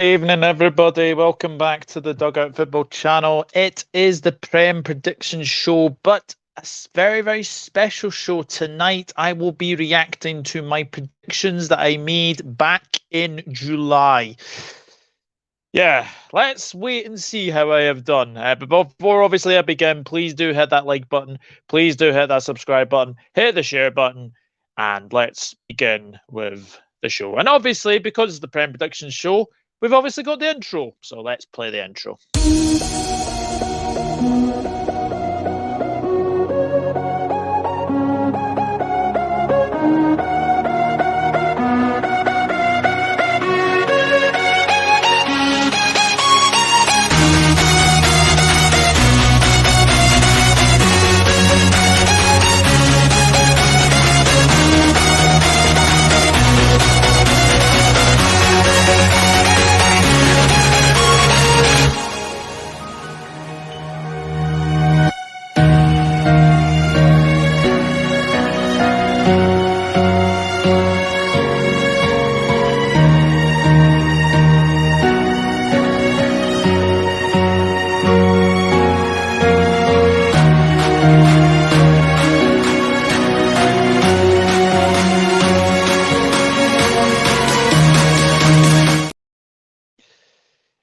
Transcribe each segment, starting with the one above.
Evening, everybody. Welcome back to the Dugout Football channel. It is the Prem Predictions Show, but a very, very special show tonight. I will be reacting to my predictions that I made back in July. Yeah, let's wait and see how I have done. But before, obviously, I begin, please do hit that like button. Please do hit that subscribe button. Hit the share button. And let's begin with the show. And obviously, because it's the Prem Predictions Show, we've obviously got the intro. So let's play the intro.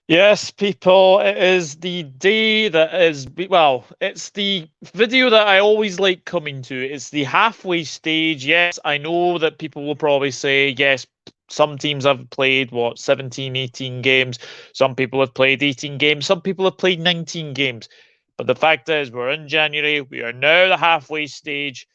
Yes, people, it is the day that is, well, it's the video that I always like coming to. It's the halfway stage. Yes, I know that people will probably say, yes, some teams have played, 17, 18 games. Some people have played 18 games. Some people have played 19 games. But the fact is, we're in January. We are now the halfway stage.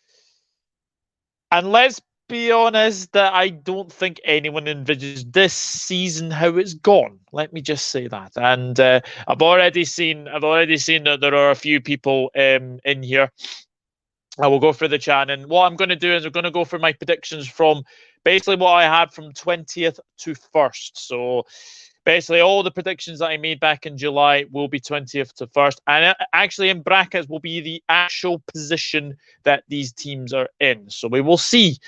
And let's be honest, that I don't think anyone envisages this season how it's gone. Let me just say that. And I've already seen that there are a few people in here. I will go through the chat, and what I'm going to do is I'm going to go for my predictions from basically what I had from 20th to 1st. So basically, all the predictions that I made back in July will be 20th to 1st. And actually, in brackets will be the actual position that these teams are in. So we will see.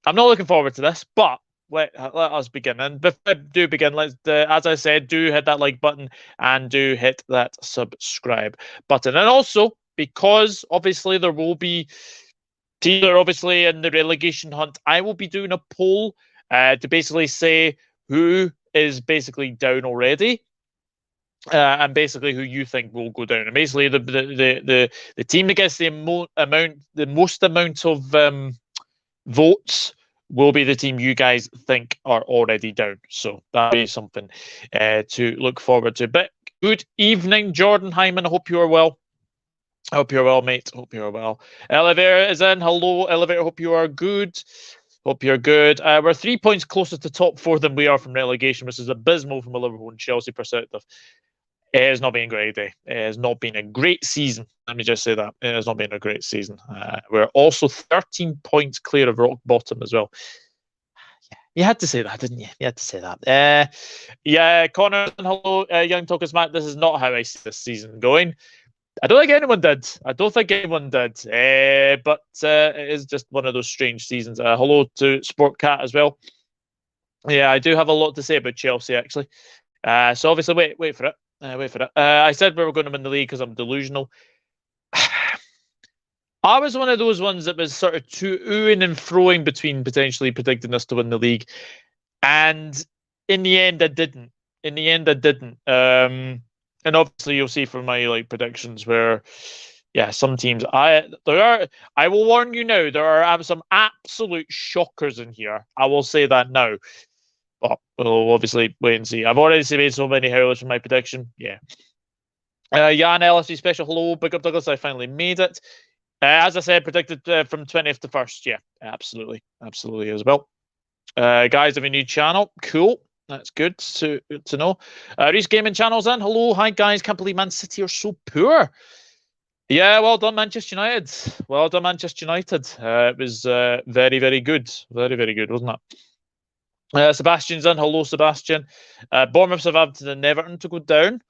I'm not looking forward to this, but let us begin. And before I do begin, let's, as I said, do hit that like button and do hit that subscribe button. And also, because obviously there will be teams that are obviously in the relegation hunt, I will be doing a poll to basically say who is basically down already. And basically who you think will go down, and basically the team that gets the most amount of votes will be the team you guys think are already down. So that'll be something to look forward to. But good evening, Jordan Hyman. I hope you are well. I hope you're well, mate. Hope you're well. Elevator is in. Hello, Elevator. Hope you are good. Hope you're good. We're 3 points closer to top four than we are from relegation, which is abysmal from a Liverpool and Chelsea perspective. It has not been a great day. It has not been a great season. Let me just say that. It has not been a great season. We're also 13 points clear of rock bottom as well. Yeah, you had to say that, didn't you? You had to say that. Yeah, Connor, hello, Young Talkers Matt. This is not how I see this season going. I don't think anyone did. But it is just one of those strange seasons. Hello to Sportcat as well. Yeah, I do have a lot to say about Chelsea, actually. So obviously, wait for it. I said we were going to win the league because I'm delusional. I was one of those ones that was sort of to-ing and froing between potentially predicting us to win the league. And in the end, I didn't. And obviously, you'll see from my predictions where, yeah, some teams. I will warn you now, there are some absolute shockers in here. I will say that now. Well, we'll obviously wait and see. I've already made so many howlers from my prediction. Yeah. Jan LSC special. Hello, big up Douglas. I finally made it. As I said, predicted from 20th to 1st. Yeah, absolutely as well. Guys, have a new channel. Cool. That's good to know. Reese Gaming channel's in. Hello, hi guys. Can't believe Man City are so poor. Yeah, well done, Manchester United. It was very, very good. Very, very good, wasn't it? Sebastian's in. Hello, Sebastian. Bournemouth, Southampton, and Everton to go down.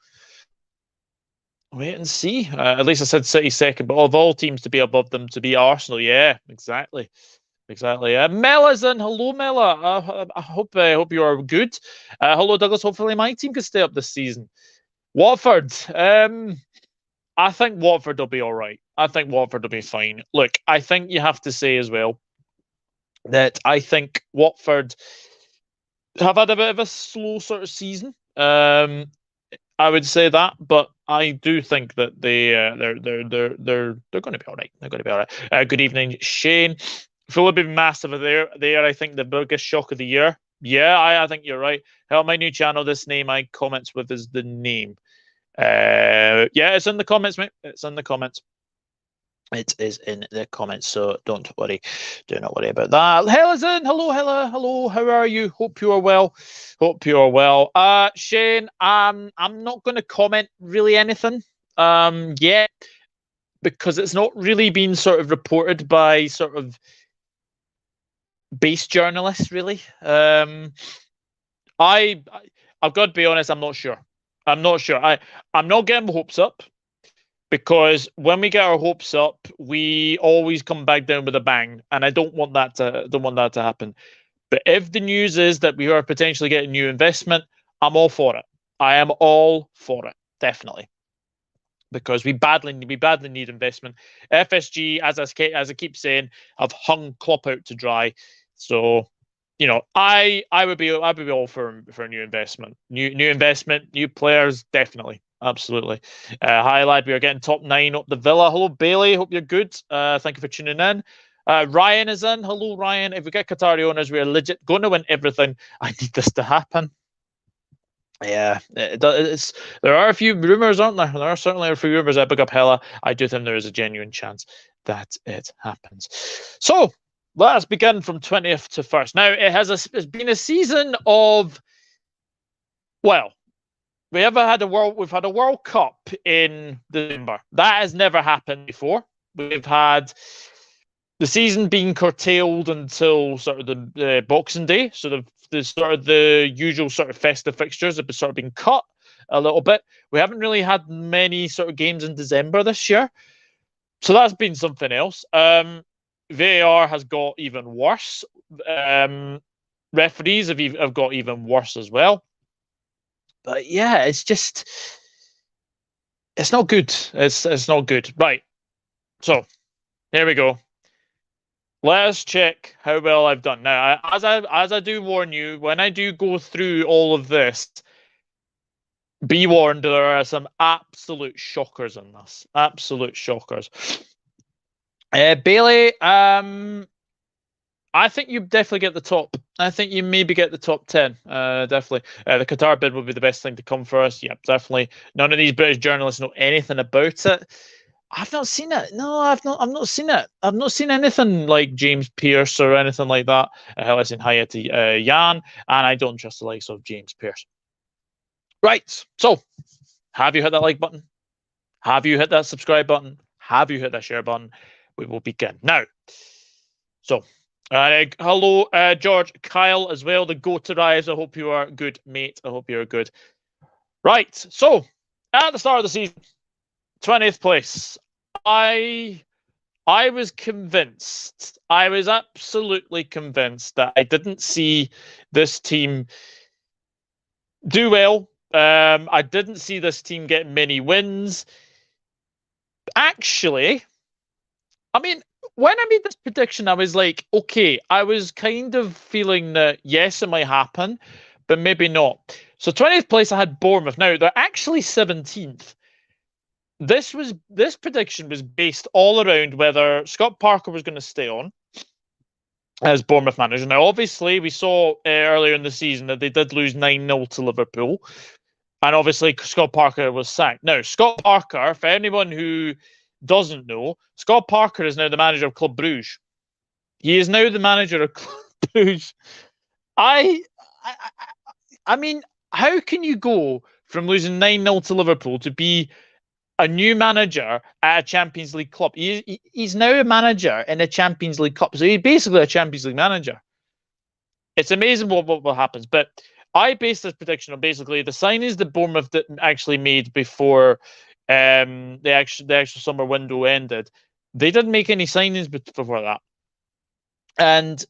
Wait and see. At least I said City second, but of all teams to be above them, to be Arsenal. Yeah, exactly. Exactly. Mella's in. Hello, Mella. I hope you are good. Hello, Douglas. Hopefully, my team can stay up this season. Watford. I think Watford will be all right. I think Watford will be fine. Look, I think you have to say as well that I think Watford have had a bit of a slow sort of season. I would say that, but I do think that they're going to be all right. They're going to be all right. Good evening, Shane. Fulham be massive there. I think the biggest shock of the year. Yeah, I think you're right. Help my new channel. This name I comments with is the name. Yeah, it's in the comments, mate. It's in the comments. It is in the comments, so don't worry. Do not worry about that. Hella's in. Hello, Hella. Hello. How are you? Hope you are well. Hope you are well. Shane, I'm not going to comment really anything yet because it's not really been sort of reported by sort of base journalists, really. I've got to be honest. I'm not sure. I'm not sure. I'm not getting my hopes up. Because when we get our hopes up, we always come back down with a bang, and I don't want that to happen. But if the news is that we are potentially getting new investment, I'm all for it. I am all for it, definitely, because we badly need investment. FSG, as I keep saying, have hung Klopp out to dry. So, I would be all for a new investment, new players, definitely. Absolutely. Hi, lad. We are getting top 9 up the Villa. Hello, Bailey. Hope you're good. Thank you for tuning in. Ryan is in. Hello, Ryan. If we get Qatari owners, we are legit going to win everything. I need this to happen. Yeah, there are a few rumors, aren't there? There are certainly a few rumors. I pick up Hella. I do think there is a genuine chance that it happens. So let us begin from 20th to 1st. Now, it's been a season of, well, we've had a World Cup in December. That has never happened before. We've had the season being curtailed until sort of the Boxing Day. So the usual sort of festive fixtures have sort of been cut a little bit. We haven't really had many sort of games in December this year. So that's been something else. VAR has got even worse. Referees have got even worse as well. But yeah, it's not good. It's not good. Right. So here we go. Let's check how well I've done. Now, as I do warn you, when I do go through all of this, be warned, there are some absolute shockers in this. Absolute shockers. Bailey, I think you definitely get the top. I think you maybe get the top 10. Definitely. The Qatar bid would be the best thing to come for us. Yeah, definitely. None of these British journalists know anything about it. I've not seen it. No, I've not seen it. I've not seen anything like James Pearce or anything like that. Listen, hi to Jan, and I don't trust the likes of James Pearce. Right. So, have you hit that like button? Have you hit that subscribe button? Have you hit that share button? We will begin now. So, hello, George, Kyle as well. The goat arrives. I hope you are good, mate. I hope you are good. Right. So, at the start of the season, 20th place. I was convinced. I was absolutely convinced that I didn't see this team do well. I didn't see this team get many wins. Actually, I mean, when I made this prediction, I was like, okay, I was kind of feeling that, yes, it might happen, but maybe not. So 20th place, I had Bournemouth. Now, they're actually 17th. This prediction was based all around whether Scott Parker was going to stay on as Bournemouth manager. Now, obviously, we saw earlier in the season that they did lose 9-0 to Liverpool. And obviously, Scott Parker was sacked. Now, Scott Parker, for anyone who doesn't know, Scott Parker is now the manager of Club Brugge. He is now the manager of Club Brugge. I mean, how can you go from losing 9-0 to Liverpool to be a new manager at a Champions League club? He's now a manager in a Champions League club. So he's basically a Champions League manager. It's amazing what happens. But I based this prediction on basically the signings that Bournemouth actually made before the actual summer window ended. They didn't make any signings before that. And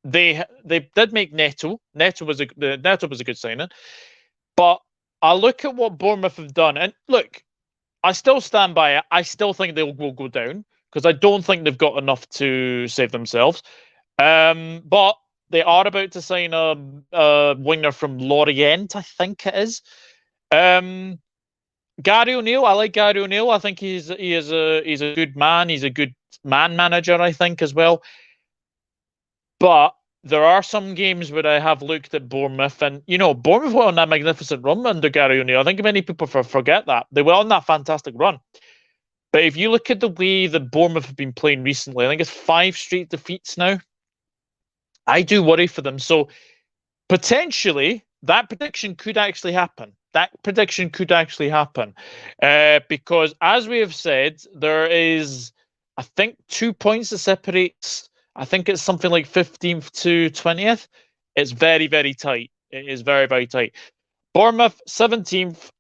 they did make Neto. Neto was a good signing, but I look at what Bournemouth have done, and look, I still stand by it. I still think they will go down because I don't think they've got enough to save themselves. But they are about to sign a winger from Lorient, I think it is. Gary O'Neill, I like Gary O'Neill. I think he's a good man. He's a good man manager, I think, as well. But there are some games where I have looked at Bournemouth, and Bournemouth went on that magnificent run under Gary O'Neill. I think many people forget that they went on that fantastic run. But if you look at the way that Bournemouth have been playing recently, I think it's 5 straight defeats now. I do worry for them. So potentially that prediction could actually happen. Because as we have said, there is, I think, 2 points that separates. I think it's something like 15th to 20th. It's very, very tight. It is very, very tight. Bournemouth, 17th.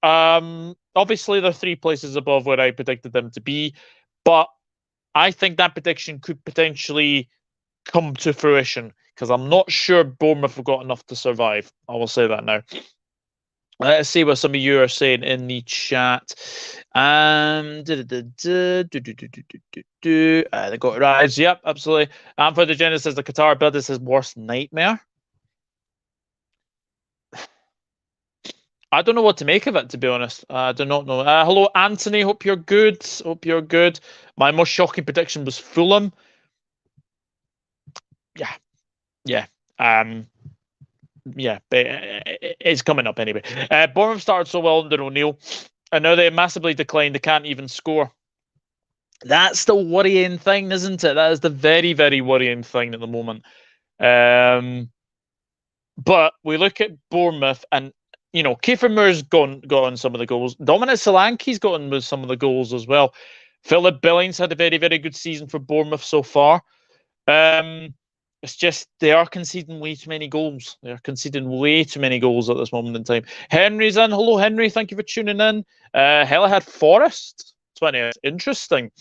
Obviously, they're 3 places above where I predicted them to be. But I think that prediction could potentially come to fruition because I'm not sure Bournemouth have got enough to survive. I will say that now. Let's see what some of you are saying in the chat. They got it right. Yep, absolutely. And for the Genesis, the Qatar build is his worst nightmare. I don't know what to make of it, to be honest. I do not know. Hello, Anthony. Hope you're good. My most shocking prediction was Fulham. Yeah. It's coming up anyway. Bournemouth started so well under O'Neill, and now they massively declined. They can't even score. That's the worrying thing, isn't it? That is the very, very worrying thing at the moment. But we look at Bournemouth, and Kiefer Moore's got on some of the goals. Dominic Solanke's got on with some of the goals as well. Philip Billings had a very, very good season for Bournemouth so far. It's just they are conceding way too many goals. They are conceding way too many goals at this moment in time. Henry's in. Hello, Henry. Thank you for tuning in. Hella had Forest 20th. Interesting.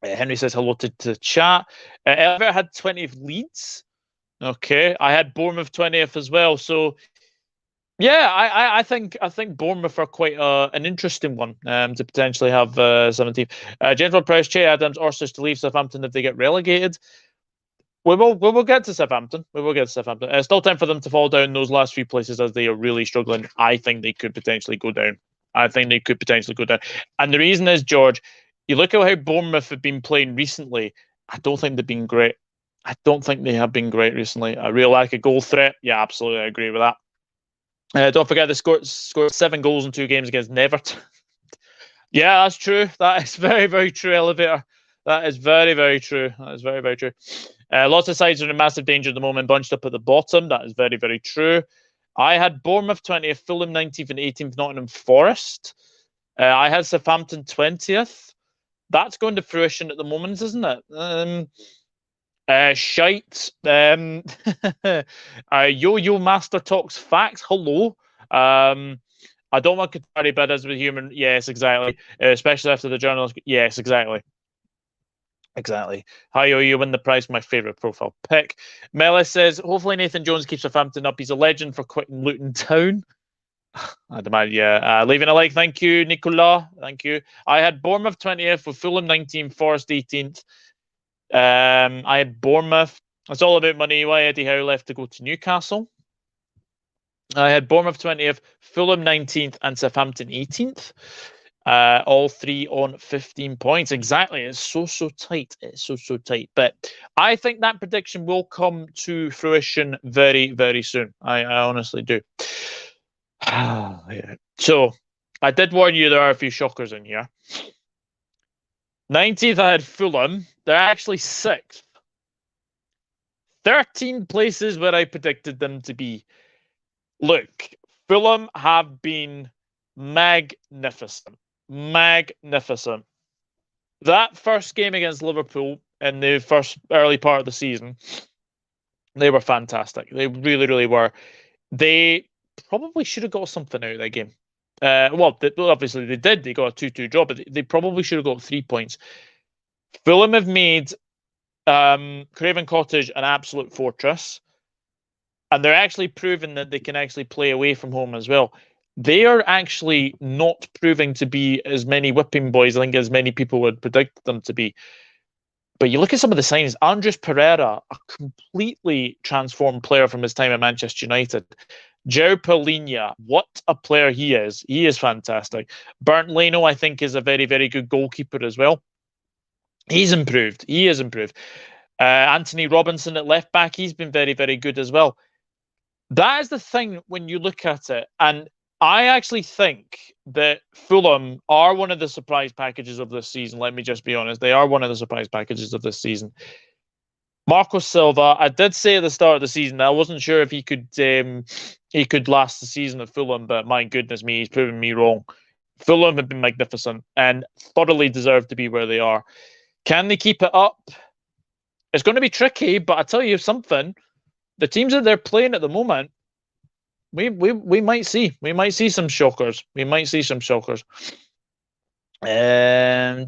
Henry says hello to chat. Everett had 20th Leeds. Okay, I had Bournemouth 20th as well. So yeah, I think Bournemouth are quite an interesting one to potentially have 17th. Gentleman Press, Che Adams, Orsich to leave Southampton if they get relegated. We will get to Southampton. It's still time for them to fall down those last few places as they are really struggling. I think they could potentially go down. And the reason is, George, you look at how Bournemouth have been playing recently. I don't think they've been great. I don't think they have been great recently. A real lack of goal threat. Yeah, absolutely, I agree with that. Don't forget they scored 7 goals in 2 games against Everton. Yeah, that's true. That is very, very true, Elevator. That is very, very true. Lots of sides are in massive danger at the moment, bunched up at the bottom. That is very, very true. I had Bournemouth 20th, Fulham 19th and 18th, Nottingham Forest. I had Southampton 20th. That's going to fruition at the moment, isn't it? Shite. Yo Master Talks Facts. Hello. I don't want Qatari bidders with human. Yes, exactly. Especially after the journalist. Yes, exactly. Hi, you win the prize for my favourite profile pick. Mellis says, hopefully Nathan Jones keeps Southampton up. He's a legend for quitting Luton Town. I'd imagine, yeah. Leaving a like. Thank you, Nicola. Thank you. I had Bournemouth 20th with Fulham 19th, Forest 18th. I had Bournemouth. It's all about money. Why Eddie Howe left to go to Newcastle. I had Bournemouth 20th, Fulham 19th, and Southampton 18th. All 3 on 15 points. Exactly. It's so tight. But I think that prediction will come to fruition very, very soon. I honestly do. Yeah. So I did warn you there are a few shockers in here. 19th, I had Fulham. They're actually 6th. 13 places where I predicted them to be. Look, Fulham have been magnificent. That first game against Liverpool in the first early part of the season, they were fantastic. They really, really were. They probably should have got something out of that game. Obviously they did. They got a 2-2 draw, but they probably should have got 3 points. Fulham have made Craven Cottage, an absolute fortress. And they're actually proving that they can actually play away from home as well. They are actually not proving to be as many whipping boys, I think, as many people would predict them to be. But you look at some of the signings. Andres Pereira, a completely transformed player from his time at Manchester United. João Paulinho, what a player he is. He is fantastic. Bernd Leno, I think, is a very, very good goalkeeper as well. He's improved. He is improved. Anthony Robinson at left back, he's been very, very good as well. That is the thing when you look at it. And I actually think that Fulham are one of the surprise packages of this season. Let me just be honest. They are one of the surprise packages of this season. Marco Silva, I did say at the start of the season I wasn't sure if he could last the season at Fulham, but my goodness me, he's proven me wrong. Fulham have been magnificent and thoroughly deserve to be where they are. Can they keep it up? It's going to be tricky, but I tell you something. The teams that they're playing at the moment, we might see some shockers. We might see some shockers. Right.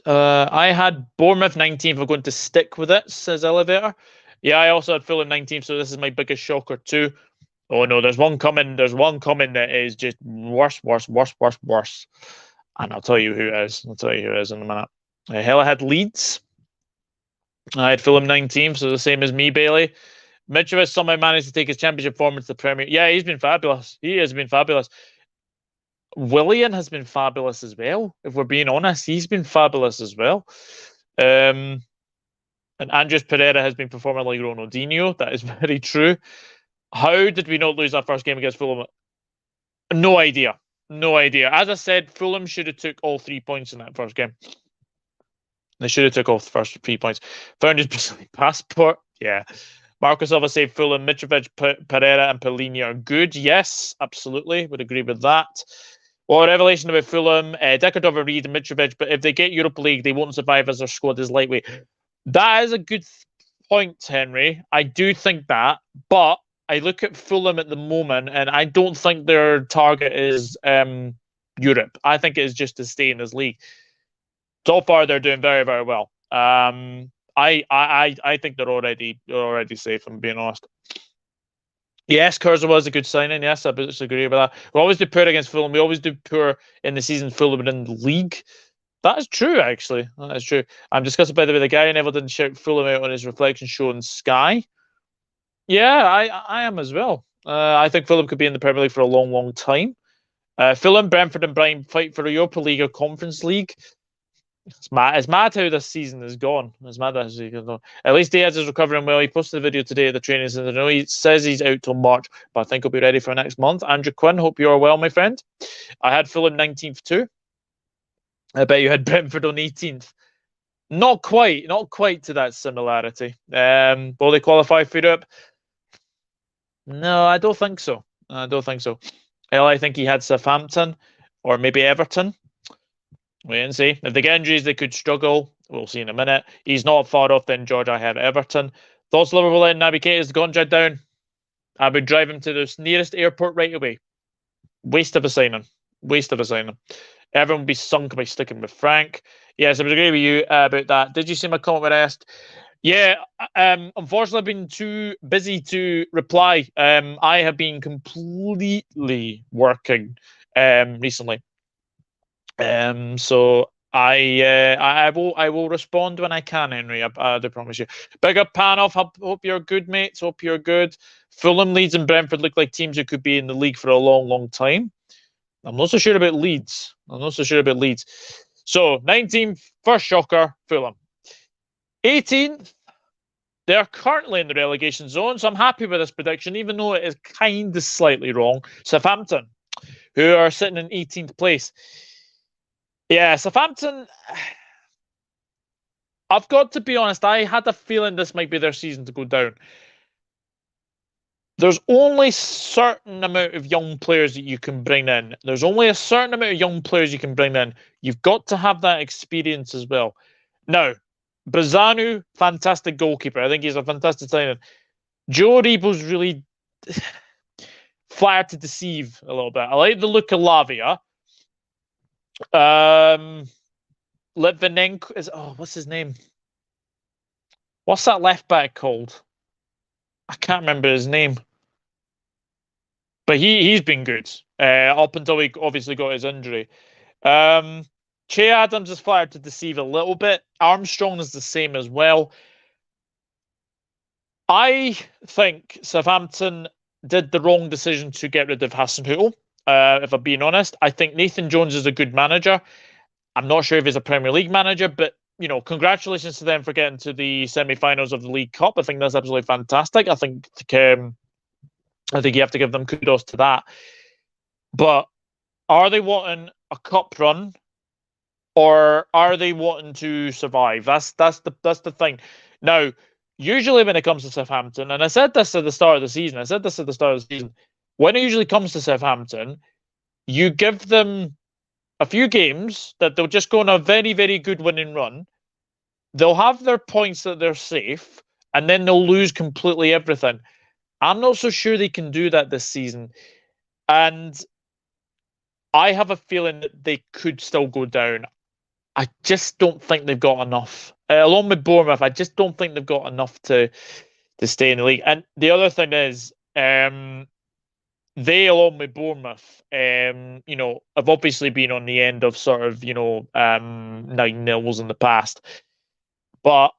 I had Bournemouth 19th. We're going to stick with it, says Elevator. Yeah, I also had Fulham 19th, so this is my biggest shocker too. Oh no, there's one coming. There's one coming that is just worse. And I'll tell you who it is. I'll tell you who it is in a minute. Hell, I had Leeds. I had Fulham 19th, so the same as me, Bailey. Mitrovic somehow managed to take his championship form into the Premier. Yeah, he's been fabulous. He has been fabulous. Willian has been fabulous as well. If we're being honest, he's been fabulous as well. And Andres Pereira has been performing like Ronaldinho. That is very true. How did we not lose our first game against Fulham? No idea. No idea. As I said, Fulham should have took all 3 points in that first game. They should have took off the first 3 points. Found his Brazilian passport. Yeah. Marcus Silva said Fulham, Mitrovic, Pereira, and Paulinho are good. Yes, absolutely. Would agree with that. Well, revelation about Fulham, Dekadova, Reed, and Mitrovic, but if they get Europa League, they won't survive as their squad is lightweight. That is a good point, Henry. I do think that, but I look at Fulham at the moment, and I don't think their target is Europe. I think it is just to stay in this league. So far, they're doing very, very well. I think they're already safe, if I'm being honest. Yes, Kurza was a good signing. Yes, I disagree with that. We always do poor against Fulham. We always do poor in the season Fulham in the league. That is true, actually. That is true. I'm discussing, by the way, the guy Neville didn't shout Fulham out on his reflection show on Sky. Yeah, I am as well. I think Fulham could be in the Premier League for a long, long time. Fulham, Brentford, and Brighton fight for a Europa League or Conference League. It's mad how this season has gone. It's mad that at least Diaz is recovering well. He posted a video today at the training center. I know he says he's out till March, but I think he'll be ready for next month. Andrew Quinn, hope you are well, my friend. I had Fulham 19th too. I bet you had Brentford on 18th. Not quite to that similarity. Will they qualify for Europe? No, I don't think so. Hell, I think he had Southampton or maybe Everton. Wait and see. If they get injuries, they could struggle. We'll see in a minute. He's not far off then, George. I have Everton. Thoughts Liverpool letting Naby Keita's contract down? I would drive him to the nearest airport right away. Waste of a signing. Everyone would be sunk by sticking with Frank. Yes, I would agree with you about that. Did you see my comment where I asked? Yeah, unfortunately, I've been too busy to reply. I have been completely working recently. So I will respond when I can, Henry. I do promise you. Big up Panoff. Hope you're good, mates. Hope you're good. Fulham, Leeds, and Brentford look like teams who could be in the league for a long, long time. I'm not so sure about Leeds. So 19th, first shocker, Fulham. 18th, they're currently in the relegation zone, so I'm happy with this prediction, even though it is kind of slightly wrong. Southampton, who are sitting in 18th place. Yeah, Southampton, I've got to be honest, I had a feeling this might be their season to go down. There's only a certain amount of young players that you can bring in. You've got to have that experience as well. Now, Brazanu, fantastic goalkeeper. I think he's a fantastic signing. Joe Aribo's really flattered to deceive a little bit. I like the look of Lavia. Litvinenko is what's his name? What's that left back called? I can't remember his name. But he's been good up until he obviously got his injury. Che Adams is flattered to deceive a little bit. Armstrong is the same as well. I think Southampton did the wrong decision to get rid of Hasenhüttl. If I'm being honest, I think Nathan Jones is a good manager. I'm not sure if he's a Premier League manager, but congratulations to them for getting to the semi-finals of the League Cup. I think that's absolutely fantastic. I think you have to give them kudos to that. But are they wanting a cup run, or are they wanting to survive? That's the thing. Now, usually when it comes to Southampton, and I said this at the start of the season, when it usually comes to Southampton, you give them a few games that they'll just go on a very, very good winning run. They'll have their points that they're safe, and then they'll lose completely everything. I'm not so sure they can do that this season. And I have a feeling that they could still go down. I just don't think they've got enough. Along with Bournemouth, I just don't think they've got enough to stay in the league. And the other thing is, they, along with Bournemouth, have obviously been on the end of sort of, 9-0s in the past. But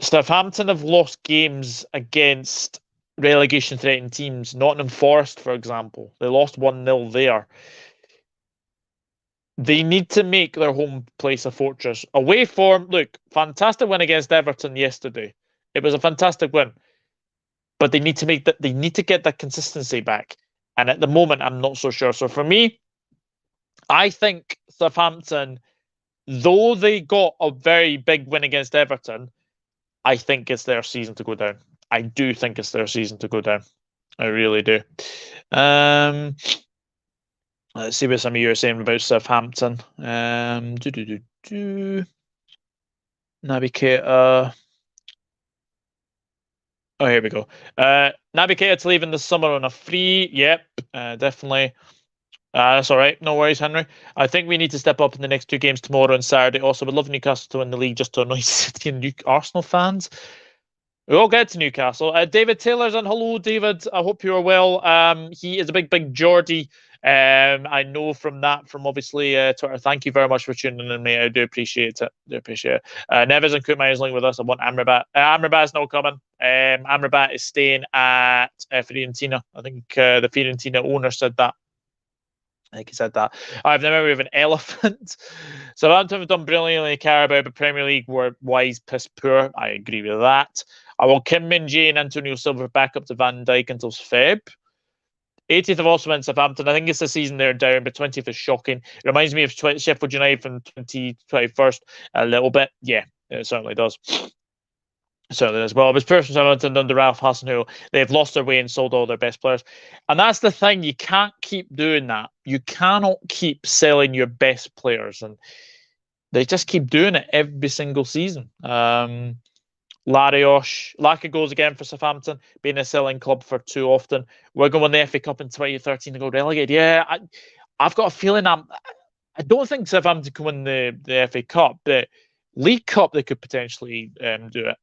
Southampton have lost games against relegation-threatened teams. Nottingham Forest, for example. They lost 1-0 there. They need to make their home place a fortress. Away form, look, fantastic win against Everton yesterday. It was a fantastic win. But they need to make that. They need to get that consistency back. And at the moment, I'm not so sure. So for me, I think Southampton, though they got a very big win against Everton, I think it's their season to go down. I do think it's their season to go down. I really do. Let's see what some of you are saying about Southampton. Navigator. Oh, here we go. Navigator's leaving this summer on a free. Yep, definitely. That's all right. No worries, Henry. I think we need to step up in the next two games tomorrow and Saturday. Also, would love Newcastle to win the league just to annoy City and Arsenal fans. We'll get to Newcastle. David Taylor's on. Hello, David. I hope you're well. He is a big Geordie. I know from obviously Twitter. Thank you very much for tuning in, mate. I do appreciate it. Neves and Kumai is linked with us. I want Amrabat. Amrabat's not coming. Amrabat is staying at Fiorentina. I think the Fiorentina owner said that. I think he said that. I have the memory of an elephant. Southampton have done brilliantly in Carabao, but Premier League were wise, piss poor. I agree with that. I want Kim Min-jae and Antonio Silva back up to Van Dijk until Feb. 80th of also in Southampton. I think it's the season they're down, but 20th is shocking. It reminds me of Sheffield United from 2021 a little bit. Yeah, it certainly does. Certainly as well. But Spurs Southampton under Ralph Hasenhüttl, they've lost their way and sold all their best players. And that's the thing. You can't keep doing that. You cannot keep selling your best players. And they just keep doing it every single season. Laka goes again for Southampton, being a selling club for too often. We're going to win the FA Cup in 2013 to go relegated. Yeah, I've got a feeling I don't think Southampton can win the FA Cup, but League Cup they could potentially do it.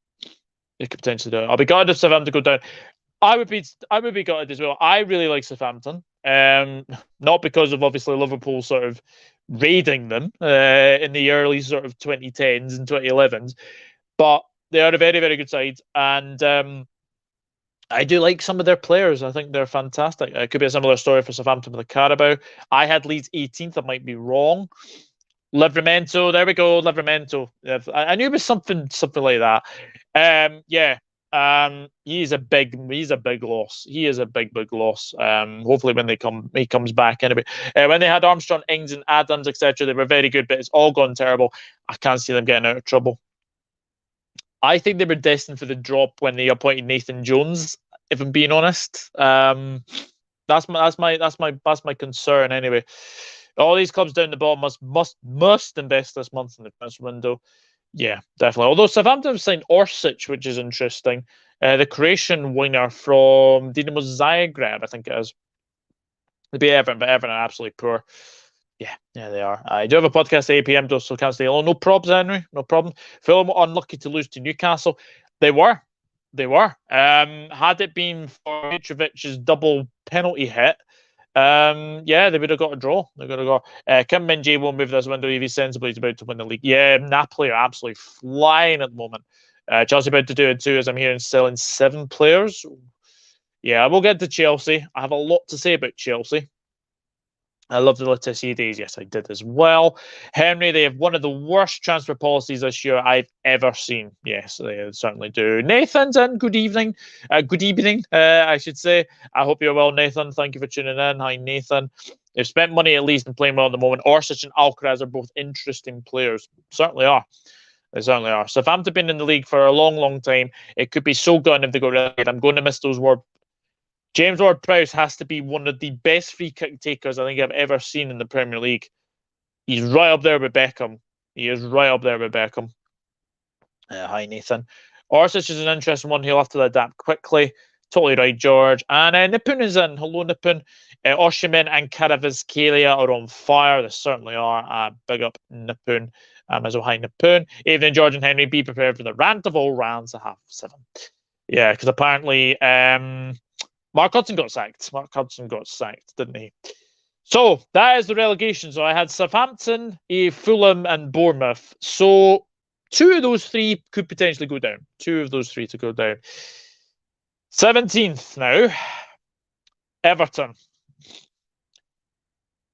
I'll be gutted if Southampton go down. I would be gutted as well. I really like Southampton, not because of obviously Liverpool sort of raiding them in the early sort of 2010s and 2011s, but they are a very, very good side, and I do like some of their players. I think they're fantastic. It could be a similar story for Southampton with the Carabao. I had Leeds 18th. I might be wrong. Livramento, there we go. Livramento. I knew it was something like that. He's a big loss. He is a big loss. Hopefully when he comes back anyway. When they had Armstrong, Ings, and Adams, etc., they were very good, but it's all gone terrible. I can't see them getting out of trouble. I think they were destined for the drop when they appointed Nathan Jones. If I'm being honest, that's my concern anyway. All these clubs down the bottom must invest this month in the transfer window. Yeah, definitely. Although Southampton have signed Orsic, which is interesting. The Croatian winger from Dinamo Zagreb, I think it is. It'd be Everton, but Everton are absolutely poor. Yeah, they are. I do have a podcast at 8 p.m. though, so can't stay alone. No probs, Henry. No problem. Fulham were unlucky to lose to Newcastle. They were. They were. Had it been for Mitrovic's double penalty hit, yeah, they would have got a draw. They would have got. Kim Min-jae will move this window if he's sensible. He's about to win the league. Yeah, Napoli are absolutely flying at the moment. Chelsea about to do it too, as I'm hearing, selling 7 players. Yeah, we'll get to Chelsea. I have a lot to say about Chelsea. I love the Letizia days. Yes, I did as well. Henry, they have one of the worst transfer policies this year I've ever seen. Yes, they certainly do. Nathan's in. Good evening. Good evening, I should say. I hope you're well, Nathan. Thank you for tuning in. Hi, Nathan. They've spent money at least and playing well at the moment. Orsic and Alcaraz are both interesting players. Certainly are. They certainly are. So if I'm to be in the league for a long, long time, it could be so gone if they go relegated. I'm going to miss those words. James Ward-Prowse has to be one of the best free kick takers I think I've ever seen in the Premier League. He's right up there with Beckham. He is right up there with Beckham. Hi, Nathan. Orsic is an interesting one. He'll have to adapt quickly. Totally right, George. And Nipun is in. Hello, Nipun. Oshimin and Karavizkalia are on fire. They certainly are. Big up Nipun. As well, hi, Nipun. Evening, George and Henry. Be prepared for the rant of all rants. I have 7. Yeah, because apparently... Mark Hudson got sacked. Mark Hudson got sacked, didn't he? So that is the relegation. So I had Southampton, Fulham, and Bournemouth. So 2 of those 3 could potentially go down. 2 of those 3 to go down. 17th now. Everton.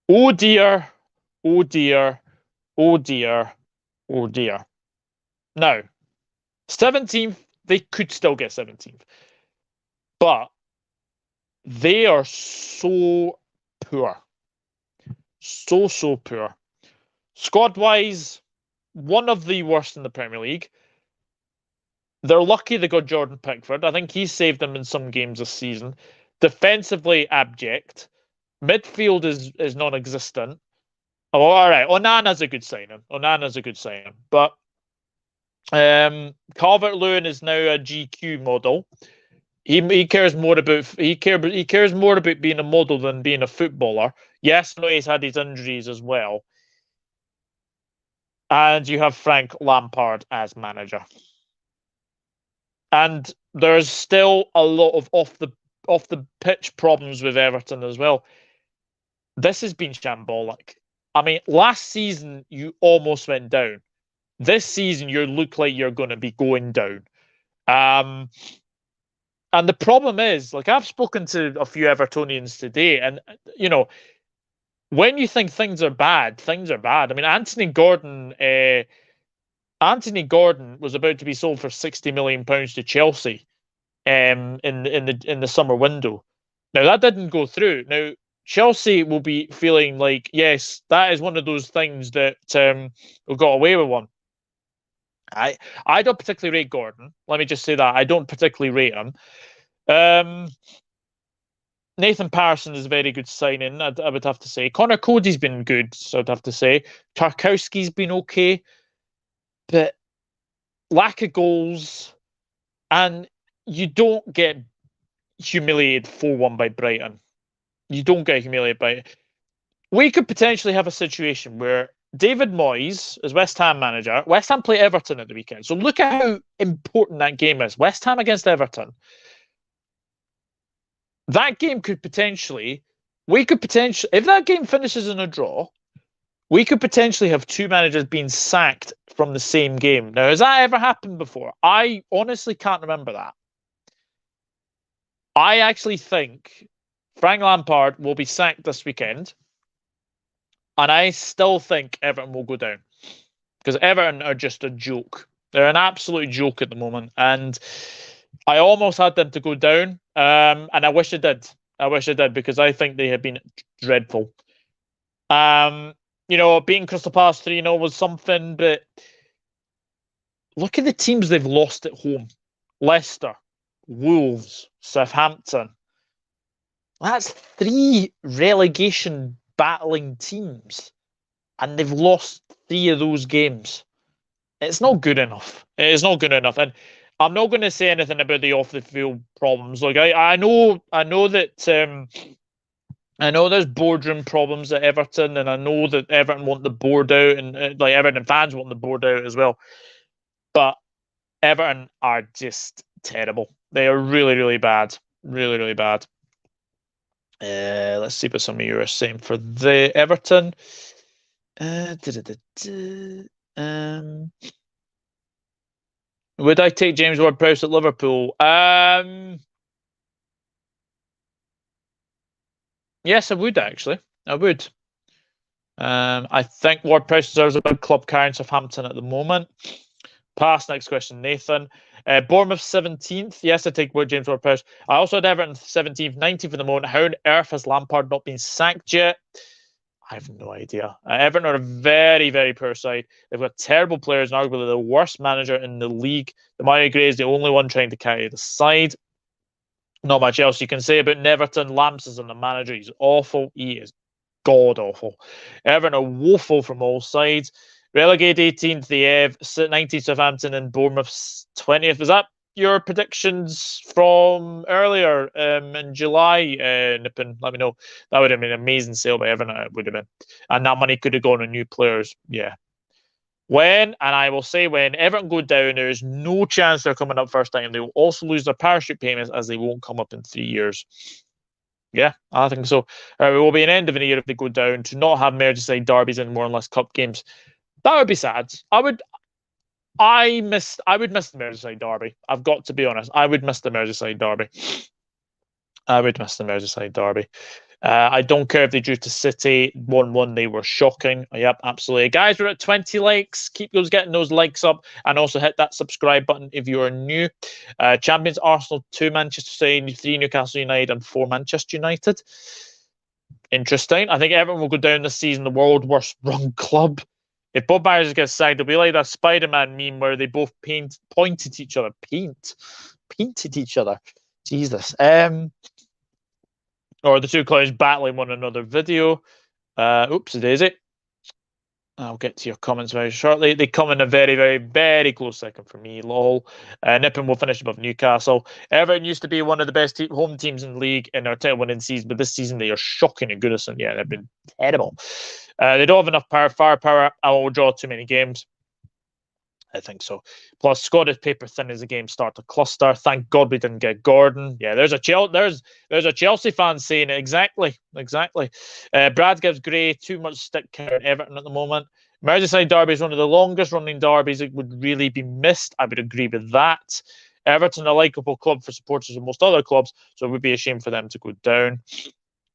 Oh dear. Oh dear. Oh dear. Oh dear. Now, 17th, they could still get 17th. But they are so poor. So poor. Squad-wise, one of the worst in the Premier League. They're lucky they got Jordan Pickford. I think he saved them in some games this season. Defensively abject. Midfield is non-existent. Oh, all right. Onana's a good signing. But Calvert-Lewin is now a GQ model. He cares more about being a model than being a footballer. Yes, no, he's had his injuries as well. And you have Frank Lampard as manager. And there's still a lot of off the pitch problems with Everton as well. This has been shambolic. I mean, last season you almost went down. This season you look like you're going to be going down. And the problem is, like, I've spoken to a few Evertonians today, and, you know, when you think things are bad, things are bad. I mean, Anthony Gordon was about to be sold for £60 million to Chelsea in the summer window. Now, that didn't go through. Now, Chelsea will be feeling like, yes, that is one of those things that we got away with one. I don't particularly rate Gordon. Let me just say that. I don't particularly rate him. Nathan Patterson is a very good signing, I would have to say. Connor Cody's been good, so I'd have to say. Tarkowski's been okay. But lack of goals, and you don't get humiliated 4-1 by Brighton. You don't get humiliated by it. We could potentially have a situation where David Moyes, as West Ham manager, West Ham play Everton at the weekend. So look at how important that game is. West Ham against Everton. That game could potentially, if that game finishes in a draw, we could potentially have 2 managers being sacked from the same game. Now, has that ever happened before? I honestly can't remember that. I actually think Frank Lampard will be sacked this weekend. And I still think Everton will go down. Because Everton are just a joke. They're an absolute joke at the moment. And I almost had them to go down. And I wish I did. Because I think they have been dreadful. Beating Crystal Palace 3-0 was something. But look at the teams they've lost at home. Leicester, Wolves, Southampton. That's 3 relegation battling teams, and they've lost 3 of those games. It's not good enough. It is not good enough, and I'm not going to say anything about the off the field problems. Like I know that I know there's boardroom problems at Everton, and I know that Everton want the board out, and like Everton fans want the board out as well. But Everton are just terrible. They are really, really bad. Really, really bad. Let's see what some of you are saying for the Everton. Um, would I take James Ward-Prowse at Liverpool? Yes, I would actually. I would. I think Ward-Prowse deserves a big club carrying Southampton at the moment. Pass. Next question, Nathan. Bournemouth 17th. Yes, I take James Ward-Prowse. I also had Everton 17th, 19th for the moment. How on earth has Lampard not been sacked yet? I have no idea. Everton are a very, very poor side. They've got terrible players and arguably the worst manager in the league. Demarai Gray is the only one trying to carry the side. Not much else you can say about Everton. Lamps is on the manager. He's awful. He is god awful. Everton are woeful from all sides. Relegated 18th, the Ev, 19th Southampton, and Bournemouth 20th. Was that your predictions from earlier in July, Nippon? Let me know. That would have been an amazing sale by Everton. It would have been. And that money could have gone on new players. Yeah. When, and I will say when, Everton go down, there is no chance they're coming up first time. They will also lose their parachute payments as they won't come up in 3 years. Yeah, I think so. It will be an end of an year if they go down. To not have Merseyside derbies anymore unless cup games, that would be sad. I would miss the Merseyside derby. I've got to be honest. I would miss the Merseyside derby. I would miss the Merseyside derby. I don't care if they drew to City 1-1. They were shocking. Yep, absolutely. Guys, we're at 20 likes. Keep getting those likes up, and also hit that subscribe button if you are new. Champions Arsenal 2, Manchester City 3, Newcastle United, and 4, Manchester United. Interesting. I think Everton will go down this season the world worst run club. If Bob Myers gets sacked, it'll be like that Spider-Man meme where they both pointed each other. Painted each other. Jesus. Or the two clowns battling one another video. Oops, daisy. I'll get to your comments very shortly. They come in a very, very, very close second for me. Lol. Nippon will finish above Newcastle. Everton used to be one of the best home teams in the league in our title winning season, but this season they are shocking at Goodison. Yeah, they've been terrible. They don't have enough firepower. I will draw too many games. I think so. Plus, Scottish paper thin as the game start to cluster. Thank God we didn't get Gordon. Yeah, there's a Chelsea fan saying it exactly. Brad gives Gray too much stick count at Everton at the moment. Merseyside derby is one of the longest running derbies. It would really be missed. I would agree with that. Everton, a likeable club for supporters of most other clubs, so it would be a shame for them to go down.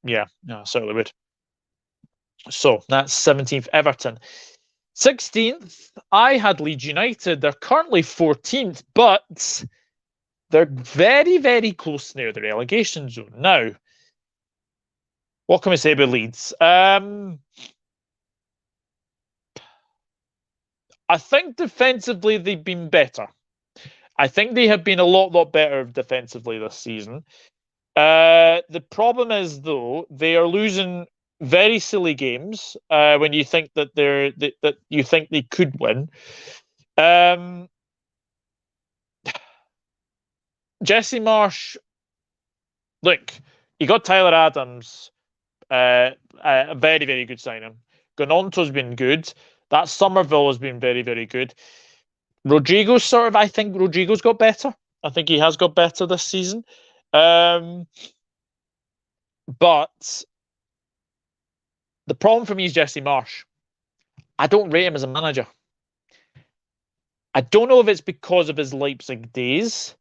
Yeah, certainly would. So that's 17th Everton. 16th, I had Leeds United. They're currently 14th, but they're very, very close near the relegation zone. Now, what can we say about Leeds? I think defensively they've been better. I think they have been a lot better defensively this season. The problem is, though, they are losing very silly games when you think that you think they could win. Jesse Marsh, look, you got Tyler Adams, a very, very good signing. Gononto's been good. That Somerville has been very, very good. Rodrigo's I think Rodrigo's got better. I think he has got better this season. But the problem for me is Jesse Marsh. I don't rate him as a manager. I don't know if it's because of his Leipzig days,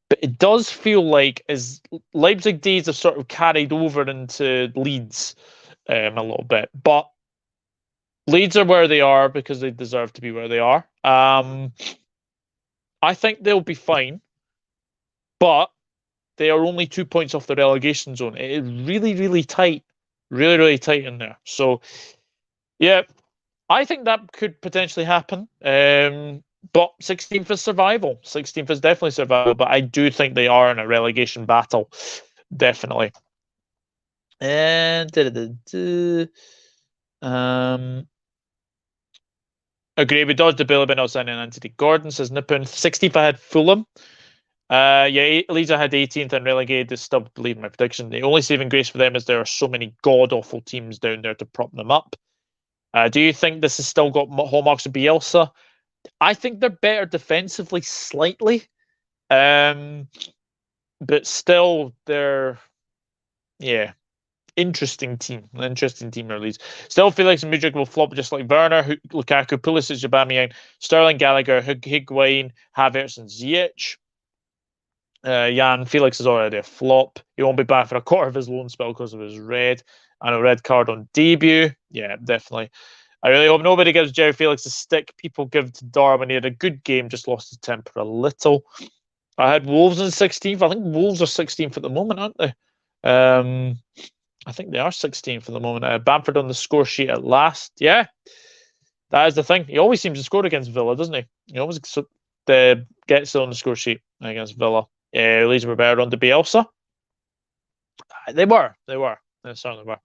but it does feel like his Leipzig days have sort of carried over into Leeds a little bit. But Leeds are where they are because they deserve to be where they are. I think they'll be fine, but they are only 2 points off the relegation zone. It is really, really tight. Really, really tight in there. So, yeah, I think that could potentially happen. But 16th is survival. 16th is definitely survival. But I do think they are in a relegation battle. Definitely. And agree with Dodge the Bill about not signing Anthony Gordon, says Nippon. 16th I had Fulham. Yeah, Leeds had 18th and relegated. They still believe my prediction. The only saving grace for them is there are so many god-awful teams down there to prop them up. Do you think this has still got hallmarks of Bielsa? I think they're better defensively slightly. But still, they're, yeah, interesting team. Interesting team at least. Still, Felix and Mudryk will flop just like Werner, Lukaku, Pulisic, Aubameyang, Sterling, Gallagher, Higuain, Havertz, and Ziyech. Jan Felix is already a flop. He won't be back for a quarter of his loan spell because of his red and a red card on debut. Yeah, definitely. I really hope nobody gives Jerry Felix a stick. People give to Darwin. He had a good game, just lost his temper a little. I had Wolves in 16th. I think Wolves are 16th at the moment, aren't they? I think they are 16th at the moment. Bamford on the score sheet at last. Yeah, that is the thing. He always seems to score against Villa, doesn't he? He always gets it on the score sheet against Villa. Leeds were better under Bielsa. They were. They certainly were.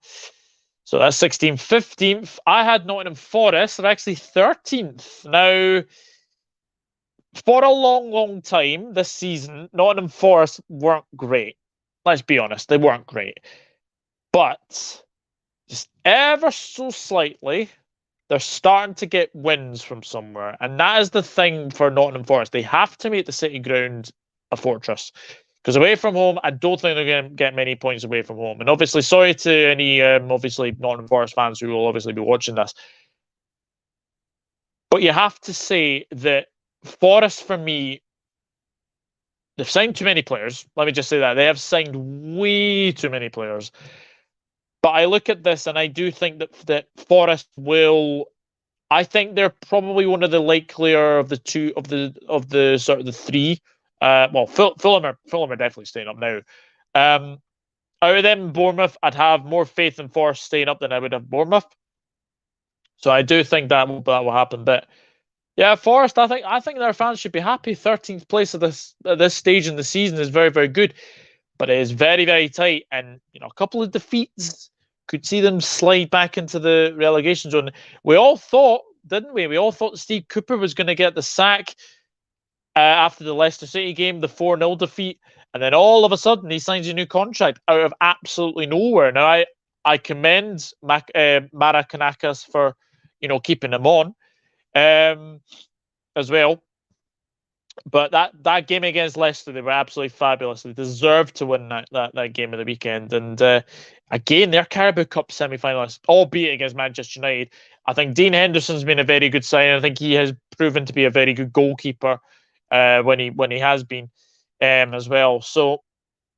So that's 16th. 15th, I had Nottingham Forest. They're actually 13th. Now, for a long, long time this season, Nottingham Forest weren't great. Let's be honest, they weren't great. But just ever so slightly, they're starting to get wins from somewhere. And that is the thing for Nottingham Forest. They have to make the City ground a fortress. Because away from home, I don't think they're going to get many points away from home. And obviously, sorry to any obviously Nottingham Forest fans who will obviously be watching this. But you have to say that Forest, for me, they've signed too many players. Let me just say that. They have signed way too many players. But I look at this and I do think that Forest will. I think they're probably one of the likelier of the two of the sort of the three. Well, Fulham are definitely staying up now. Out of them, Bournemouth, I'd have more faith in Forest staying up than I would have Bournemouth. So I do think that will happen. But yeah, Forest, I think their fans should be happy. 13th place at this stage in the season is very, very good. But it is very, very tight. And a couple of defeats could see them slide back into the relegation zone. We all thought, didn't we? We all thought Steve Cooper was going to get the sack after the Leicester City game, the 4-0 defeat. And then all of a sudden, he signs a new contract out of absolutely nowhere. Now, I commend Maracanakas for, keeping him on as well. But that game against Leicester, they were absolutely fabulous. They deserved to win that game of the weekend. And again, they're Carabao Cup semi-finalists, albeit against Manchester United. I think Dean Henderson's been a very good sign. I think he has proven to be a very good goalkeeper when he has been as well. So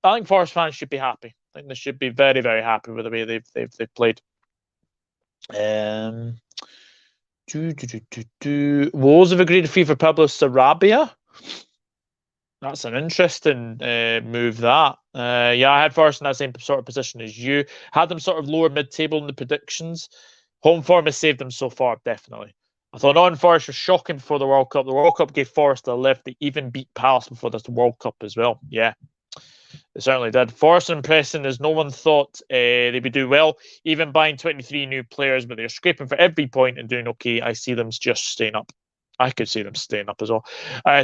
I think Forest fans should be happy. I think they should be very, very happy with the way they've played. Wolves have agreed to fee for Pablo Sarabia. That's an interesting move, that. Yeah, I had Forest in that same sort of position as you. Had them sort of lower mid-table in the predictions. Home form has saved them so far, definitely. I thought Nottingham Forest was shocking before the World Cup. The World Cup gave Forest a lift. They even beat Palace before this World Cup as well. Yeah, they certainly did. Forest are impressing as no one thought they would do well, even buying 23 new players, but they're scraping for every point and doing okay. I see them just staying up. I could see them staying up as well.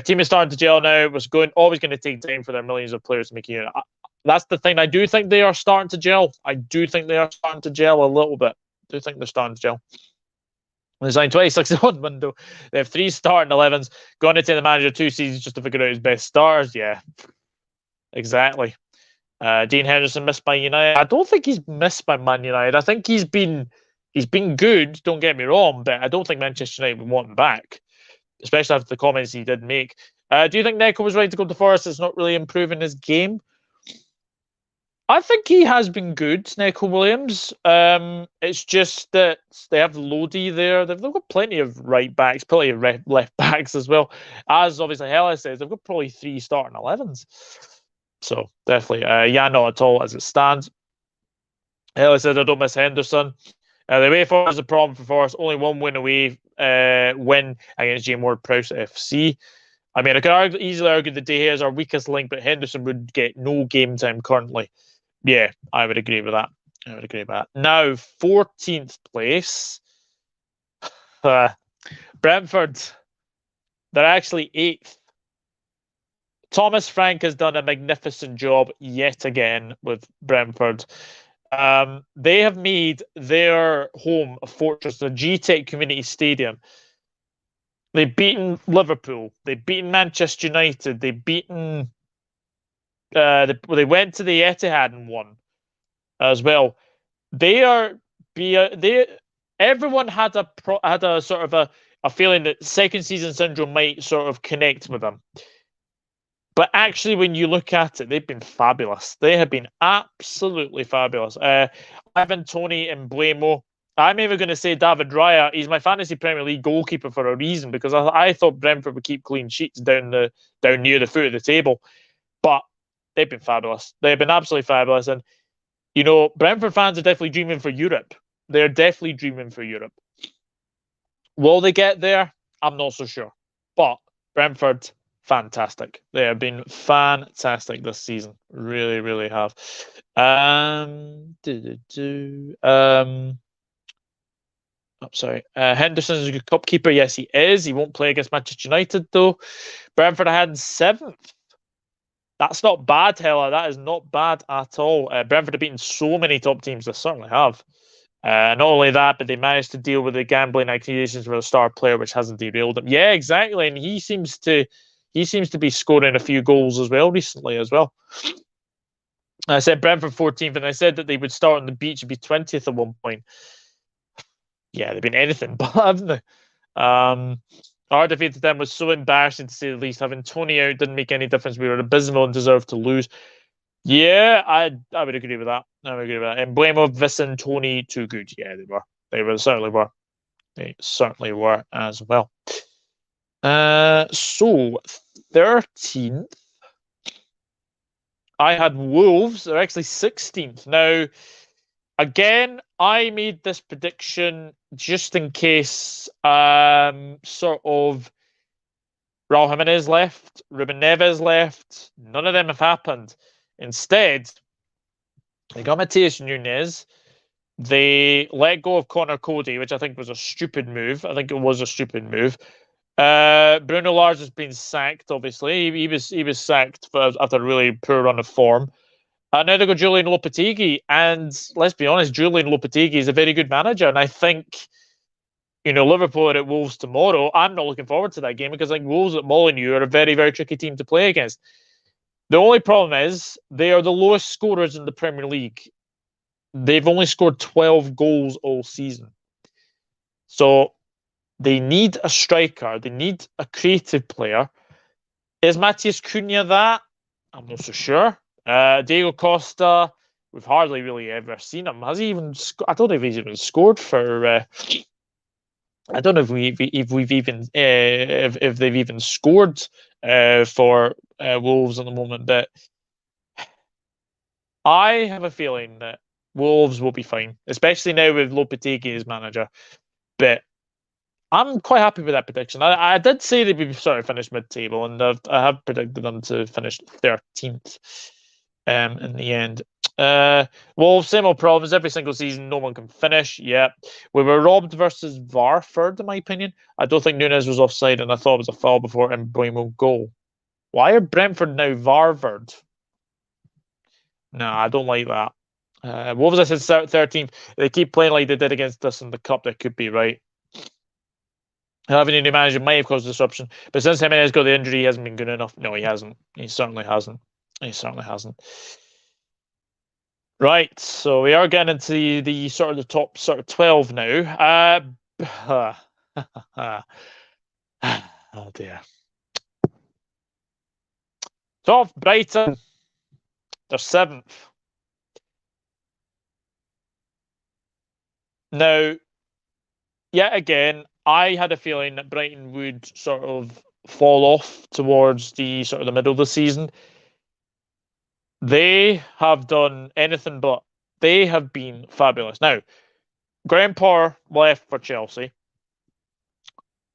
Team is starting to gel now. It was always going to take time for their millions of players to make it. That's the thing. I do think they are starting to gel. I do think they are starting to gel a little bit. I do think they're starting to gel. They signed 26 in one window. They have 3 starting 11s. Going to take the manager 2 seasons just to figure out his best stars. Yeah, exactly. Dean Henderson missed by United. I don't think he's missed by Man United. I think he's been good. Don't get me wrong, but I don't think Manchester United would want him back, especially after the comments he did make. Do you think Neco was right to go to Forest? It's not really improving his game. I think he has been good, Neco Williams. It's just that they have Lodi there. They've got plenty of right backs, plenty of left backs as well. As obviously Hela says, they've got probably 3 starting 11s. So definitely, yeah, not at all as it stands. Hela said, I don't miss Henderson. The way forward is a problem for Forest. Only 1 win away win against Jane Ward Prowse FC. I mean, I could easily argue that De Gea is our weakest link, but Henderson would get no game time currently. Yeah, I would agree with that. Now, 14th place. Brentford. They're actually 8th. Thomas Frank has done a magnificent job yet again with Brentford. They have made their home a fortress, the G-Tech Community Stadium. They've beaten Liverpool. They've beaten Manchester United. They've beaten. They went to the Etihad and won as well. They are they. Everyone had a sort of a feeling that second season syndrome might sort of connect with them. But actually, when you look at it, they've been fabulous. They have been absolutely fabulous. Ivan Toney and Blamo. I'm even going to say David Raya. He's my fantasy Premier League goalkeeper for a reason, because I thought Brentford would keep clean sheets down near the foot of the table. But they've been fabulous. They've been absolutely fabulous. And, you know, Brentford fans are definitely dreaming for Europe. They're definitely dreaming for Europe. Will they get there? I'm not so sure. But Brentford, fantastic. They have been fantastic this season. Really, really have. I'm sorry. Henderson's a good cup keeper. Yes, he is. He won't play against Manchester United, though. Brentford had in 7th. That's not bad, Hella. That is not bad at all. Brentford have beaten so many top teams. They certainly have. Not only that, but they managed to deal with the gambling accusations with a star player, which hasn't derailed them. Yeah, exactly. And he seems to be scoring a few goals as well recently as well. I said Brentford 14th, and I said that they would start on the beach and be 20th at one point. Yeah, they've been anything but, haven't they? Our defeat to them was so embarrassing, to say the least. Having Tony out didn't make any difference. We were abysmal and deserved to lose. Yeah, I would agree with that. I would agree with that. And Blamo, Vincent, Tony, too good. Yeah, they were. They certainly were. They certainly were as well. So 13th, I had Wolves. They're actually 16th. Now, again, I made this prediction just in case sort of Raul Jimenez left, Ruben Neves left. None of them have happened. Instead, they got Matheus Nunes. They let go of Connor Cody, which I think was a stupid move. I think it was a stupid move. Bruno Lars has been sacked, obviously. He was sacked after a really poor run of form. Now they got Julian Lopetegui, and let's be honest, Julian Lopetegui is a very good manager, and I think, you know, Liverpool are at Wolves tomorrow. I'm not looking forward to that game because I think Wolves at Molineux are a very, very tricky team to play against. The only problem is they are the lowest scorers in the Premier League. They've only scored 12 goals all season. So they need a striker. They need a creative player. Is Matheus Cunha that? I'm not so sure. Diego Costa, we've hardly really ever seen him. Has he even? I don't know if he's even scored for. I don't know if they've even scored for Wolves at the moment. But I have a feeling that Wolves will be fine, especially now with Lopetegui as manager. But I'm quite happy with that prediction. I did say they'd be sort of finished mid-table, and I have predicted them to finish 13th in the end. Wolves, same old problems every single season. No one can finish. Yeah, we were robbed versus Varford, in my opinion. I don't think Nunes was offside, and I thought it was a foul before Mbeumo goal. Why are Brentford now Varford? No, I don't like that. Wolves, I said 13th. They keep playing like they did against us in the cup. They could be right. Having a new manager might have caused disruption, but since Jimenez got the injury, he hasn't been good enough. No, he hasn't. He certainly hasn't. He certainly hasn't. Right, so we are getting into the sort of the top sort of 12 now. Oh dear. Top Brighton, they're 7th. Now, yet again, I had a feeling that Brighton would sort of fall off towards the sort of the middle of the season. They have done anything but. They have been fabulous. Now, Graham Potter left for Chelsea.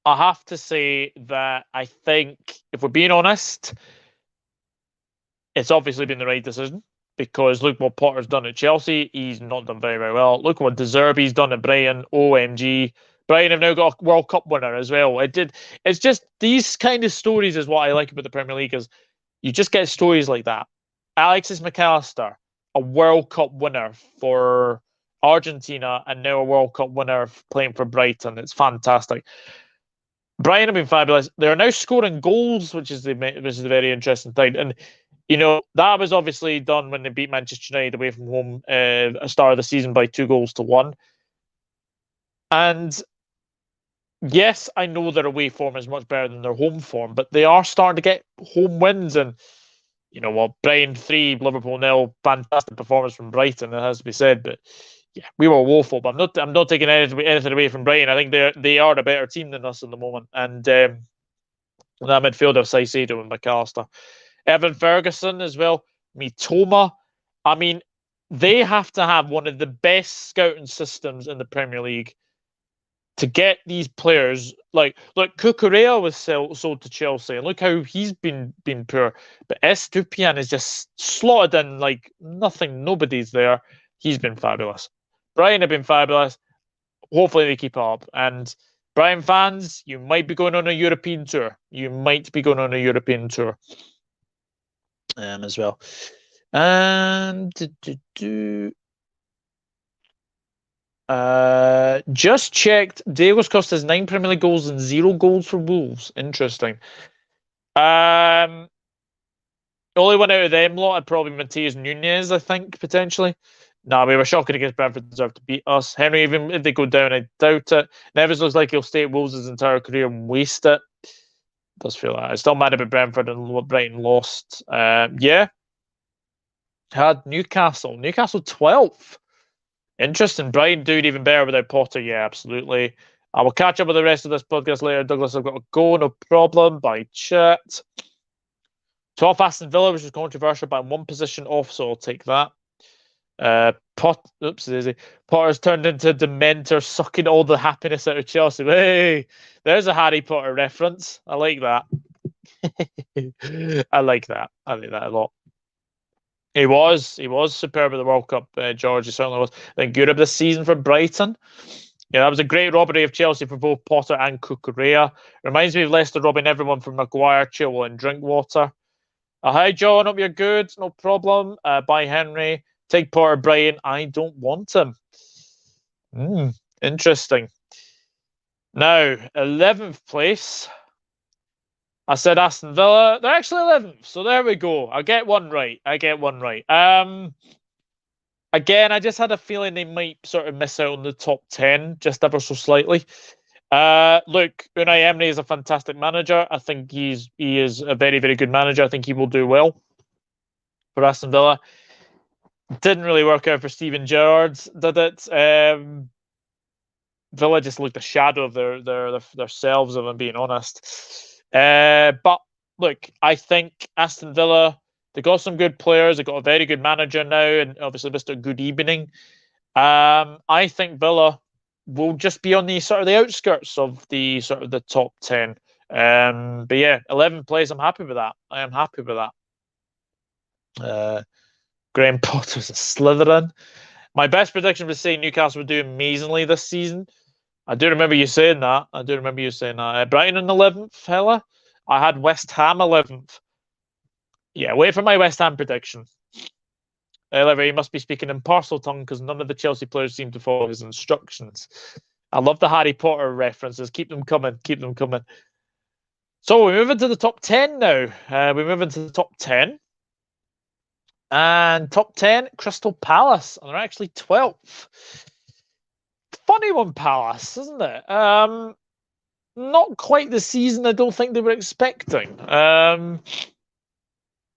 I have to say that I think, if we're being honest, it's obviously been the right decision, because look what Potter's done at Chelsea. He's not done very, very well. Look what De Zerbi's done at Brighton. OMG. Brighton have now got a World Cup winner as well. It's just these kind of stories is what I like about the Premier League, is You just get stories like that. Alexis McAllister, a World Cup winner for Argentina, and now a World Cup winner playing for Brighton. It's fantastic. Brighton have been fabulous. They are now scoring goals, which is a very interesting thing. And that was obviously done when they beat Manchester United away from home at the start of the season by 2-1. And yes, I know their away form is much better than their home form, but they are starting to get home wins. And you know what, Brighton 3, Liverpool 0, fantastic performance from Brighton, it has to be said. But yeah, we were woeful. But I'm not taking anything away from Brighton. I think they are a better team than us at the moment. And that midfielder Caicedo and McAllister, Evan Ferguson as well, Mitoma. I mean, they have to have one of the best scouting systems in the Premier League to get these players. Look, Cucurella was sold to Chelsea, and look how he's been poor. But Estupiñán is just slotted in like nothing. Nobody's there. He's been fabulous. Brighton have been fabulous. Hopefully they keep up. And Brighton fans, you might be going on a European tour. As well. And just checked. Diego's cost us 9 Premier League goals and 0 goals for Wolves. Interesting. Only one out of them lot had probably Mateus Nunes, I think, potentially. No, we were shocking against Brentford, deserved to beat us. Henry, even if they go down, I doubt it. Neves looks like he'll stay at Wolves his entire career and waste it. Does feel that. I'm still mad about Brentford and what Brighton lost. Yeah. Had Newcastle 12th. Interesting. Brighton doing even better without Potter. Yeah, absolutely. I will catch up with the rest of this podcast later. Douglas, I've got to go. No problem. By chat. 12th Aston Villa, which is controversial by 1 position off, so I'll take that. Potter's turned into a dementor, sucking all the happiness out of Chelsea. Hey, there's a Harry Potter reference. I like that. I like that a lot. He was superb at the World Cup, George. He certainly was. I think Europe this season for Brighton. Yeah, that was a great robbery of Chelsea for both Potter and Cucurella. Reminds me of Leicester robbing everyone from Maguire, Chilwell, and Drinkwater. Hi, John. Hope you're good. No problem. Bye, Henry. Take Potter, Brighton. I don't want him. Interesting. Now, 11th place. I said Aston Villa. They're actually 11th. So there we go. I get one right. Again, I just had a feeling they might sort of miss out on the top 10 just ever so slightly. Look, Unai Emery is a fantastic manager. I think he is a very, very good manager. I think he will do well for Aston Villa. Didn't really work out for Steven Gerrard, did it? Villa just looked a shadow of their selves, if I'm being honest. But look, I think Aston Villa, they got some good players. They got a very good manager now, and obviously Mr. Good Evening. I think Villa will just be on the sort of the outskirts of the sort of the top 10. But yeah, 11th place. I'm happy with that. I am happy with that. Graham Potter's a Slytherin. My best prediction was saying Newcastle would do amazingly this season. I do remember you saying that. Brighton in 11th, Hella. I had West Ham 11th. Yeah, wait for my West Ham prediction. However, he must be speaking in parcel tongue because none of the Chelsea players seem to follow his instructions. I love the Harry Potter references. Keep them coming. So we move into the top 10 now. We move into the top 10. And top 10, Crystal Palace. And they're actually 12th. Funny one, Palace, isn't it? Not quite the season I don't think they were expecting.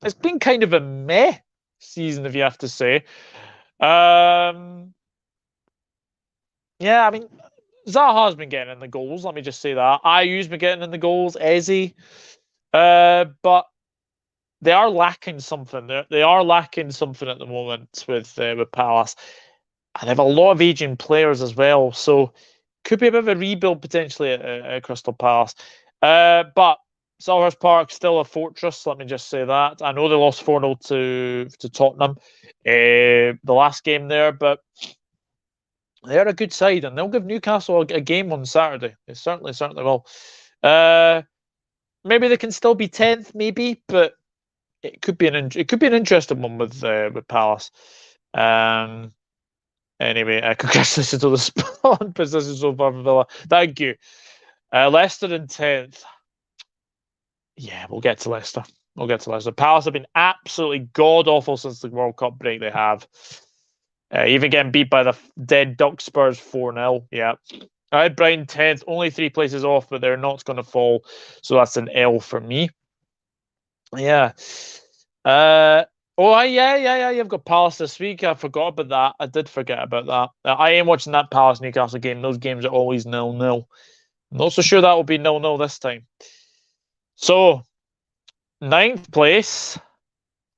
It's been kind of a meh season, if you have to say. Yeah, I mean, Zaha's been getting in the goals. Let me just say that. Ayu's been getting in the goals. Eze. But they are lacking something. They are lacking something at the moment with Palace. And they have a lot of aging players as well. So could be a bit of a rebuild potentially at Crystal Palace. But Selhurst Park, still a fortress. Let me just say that. I know they lost 4-0 to Tottenham the last game there, but they're a good side, and they'll give Newcastle a game on Saturday. They certainly will. Maybe they can still be 10th, maybe, but it could be an interesting one with Palace. Anyway, congratulations on the spot position so far for Villa. Thank you. Leicester in 10th. Yeah, we'll get to Leicester. We'll get to Leicester. Palace have been absolutely god awful since the World Cup break. They have. Even getting beat by the dead Duck Spurs 4-0. Yeah. I had Brighton 10th, only 3 places off, but they're not going to fall. So that's an L for me. Yeah. Yeah. You've got Palace this week. I forgot about that. I did forget about that. I am watching that Palace Newcastle game. Those games are always 0-0. Not so sure that will be 0-0 this time. So, 9th place.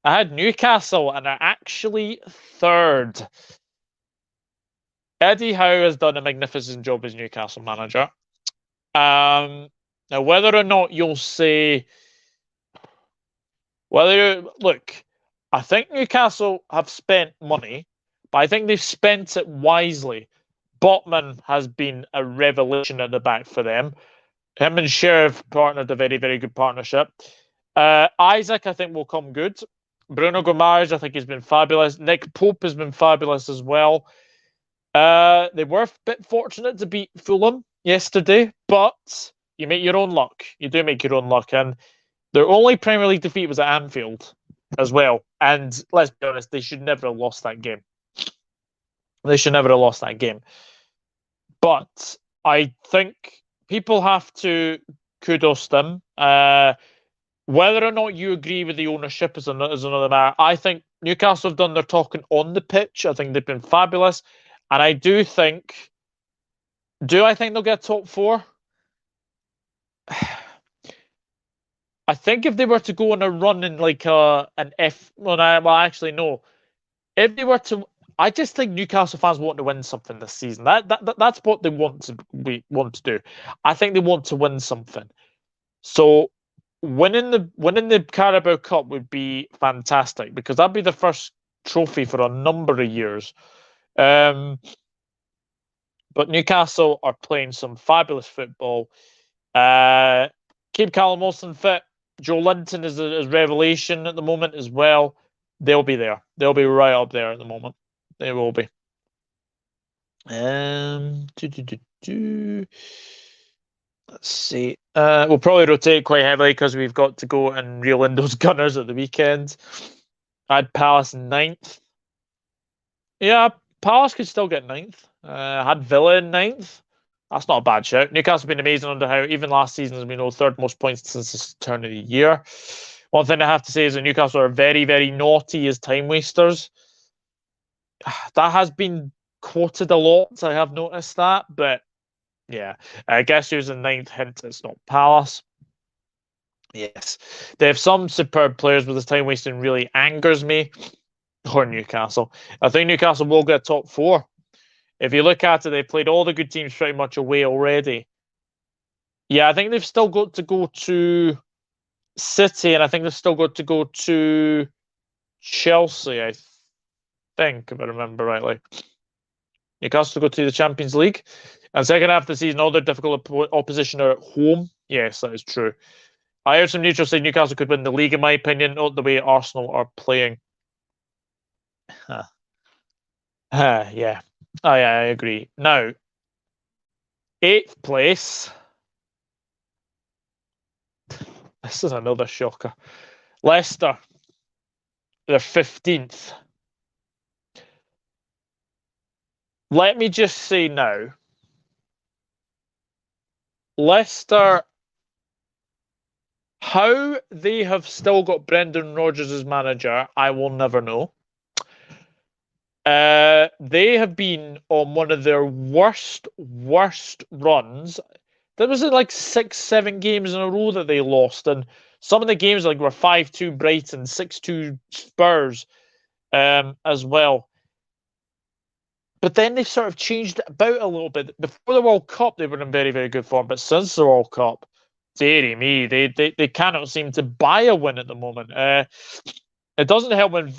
I had Newcastle and are actually 3rd. Eddie Howe has done a magnificent job as Newcastle manager. Now, whether or not you'll say, look, I think Newcastle have spent money, but I think they've spent it wisely. Botman has been a revelation at the back for them. Him and Sheriff partnered a very, very good partnership. Isaac, I think, will come good. Bruno Gomes, I think, has been fabulous. Nick Pope has been fabulous as well. They were a bit fortunate to beat Fulham yesterday, but you make your own luck. You do make your own luck. And their only Premier League defeat was at Anfield as well. And let's be honest, they should never have lost that game. They should never have lost that game. But I think people have to kudos them. Whether or not you agree with the ownership is another matter. I think Newcastle have done their talking on the pitch. I think they've been fabulous. And I do think... Do I think they'll get top 4? I think if they were to go on a run in like an F... Well, actually, no. If they were to... I just think Newcastle fans want to win something this season. That's what they want to do. I think they want to win something. So winning the Carabao Cup would be fantastic because that'd be the first trophy for a number of years. But Newcastle are playing some fabulous football. Keep Callum Wilson fit. Joe Linton is a revelation at the moment as well. They'll be there. They'll be right up there at the moment. They will be. Let's see. We'll probably rotate quite heavily because we've got to go and reel in those Gunners at the weekend. I had Palace 9th. Yeah, Palace could still get 9th. I had Villa in 9th. That's not a bad shout. Newcastle have been amazing under Howe. Even last season, as we know, 3rd most points since the turn of the year. One thing I have to say is that Newcastle are very, very naughty as time wasters. That has been quoted a lot. I have noticed that, but yeah, I guess who's in 9th, hint it's not Palace. Yes, they have some superb players, but this time wasting really angers me. Or Newcastle. I think Newcastle will get top 4. If you look at it, they've played all the good teams pretty much away already. Yeah, I think they've still got to go to City, and I think they've still got to go to Chelsea, I think, if I remember rightly. Newcastle go to the Champions League. And second half of the season, all their difficult opposition are at home. Yes, that is true. I heard some neutrals say Newcastle could win the league, in my opinion, not the way Arsenal are playing. Yeah. Oh, yeah, I agree. Now, 8th place. This is another shocker. Leicester. They're 15th. Let me just say now, Leicester, how they have still got Brendan Rodgers as manager, I will never know. They have been on one of their worst runs. There was like 6-7 games in a row that they lost, and some of the games like were 5-2 Brighton, 6-2 Spurs, as well. But then they've sort of changed it about a little bit. Before the World Cup, they were in very, very good form, but since the World Cup, dearie me, they cannot seem to buy a win at the moment. It doesn't help when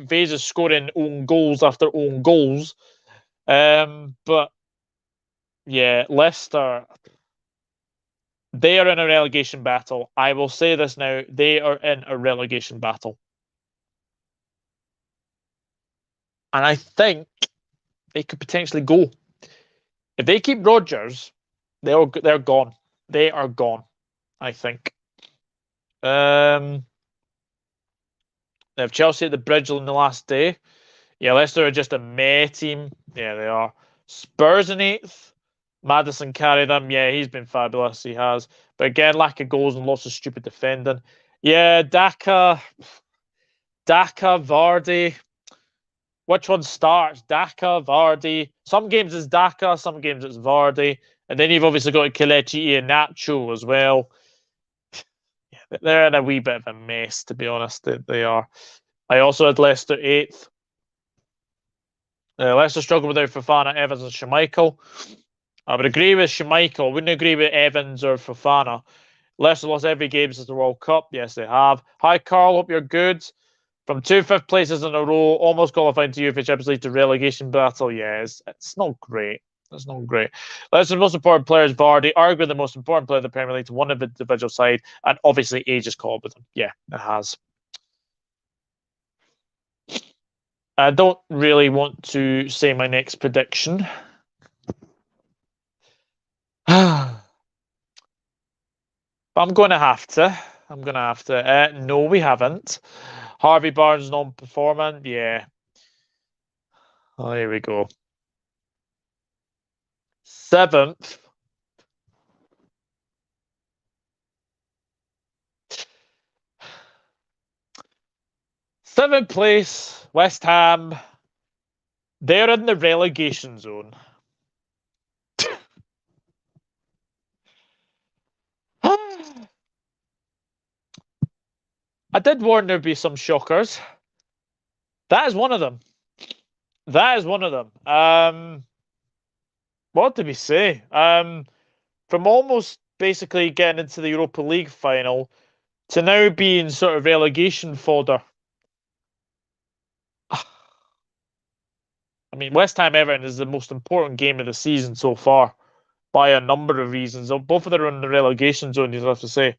Vase is scoring own goals after own goals. But yeah, Leicester, They are in a relegation battle. I will say this now. They are in a relegation battle. And I think they could potentially go. If they keep Rodgers, they're gone. They are gone, I think. They have Chelsea at the bridge on the last day. Yeah, Leicester are just a meh team. Yeah, they are. Spurs in eighth. Maddison carried them. Yeah, he's been fabulous. He has. But again, lack of goals and lots of stupid defending. Yeah, Daka, Vardy. Which one starts? Daka, Vardy. Some games it's Daka, some games it's Vardy. And then you've obviously got Kelechi and Nacho as well. Yeah, they're in a wee bit of a mess, to be honest. They are. I also had Leicester eighth. Leicester struggle without Fofana, Evans, and Schmeichel. I would agree with Schmeichel. I wouldn't agree with Evans or Fofana. Leicester lost every game since the World Cup. Yes, they have. Hi, Carl. Hope you're good. From 2 fifth places in a row, almost qualifying to UEFA Champions League to relegation battle. Yeah, it's not great. It's not great. Leicester's most important player is Vardy, arguably the most important player in the Premier League to one individual side, and obviously age has caught with him. Yeah, it has. I don't really want to say my next prediction. But I'm going to have to. I'm going to have to. No, we haven't. Harvey Barnes non-performing. Yeah. Oh, here we go. Seventh. Seventh place, West Ham. They're in the relegation zone. I did warn there'd be some shockers. That is one of them. That is one of them. What did we say? From almost basically getting into the Europa League final to now being sort of relegation fodder. I mean, West Ham Everton is the most important game of the season so far by a number of reasons. Both of them are in the relegation zone, you have to say.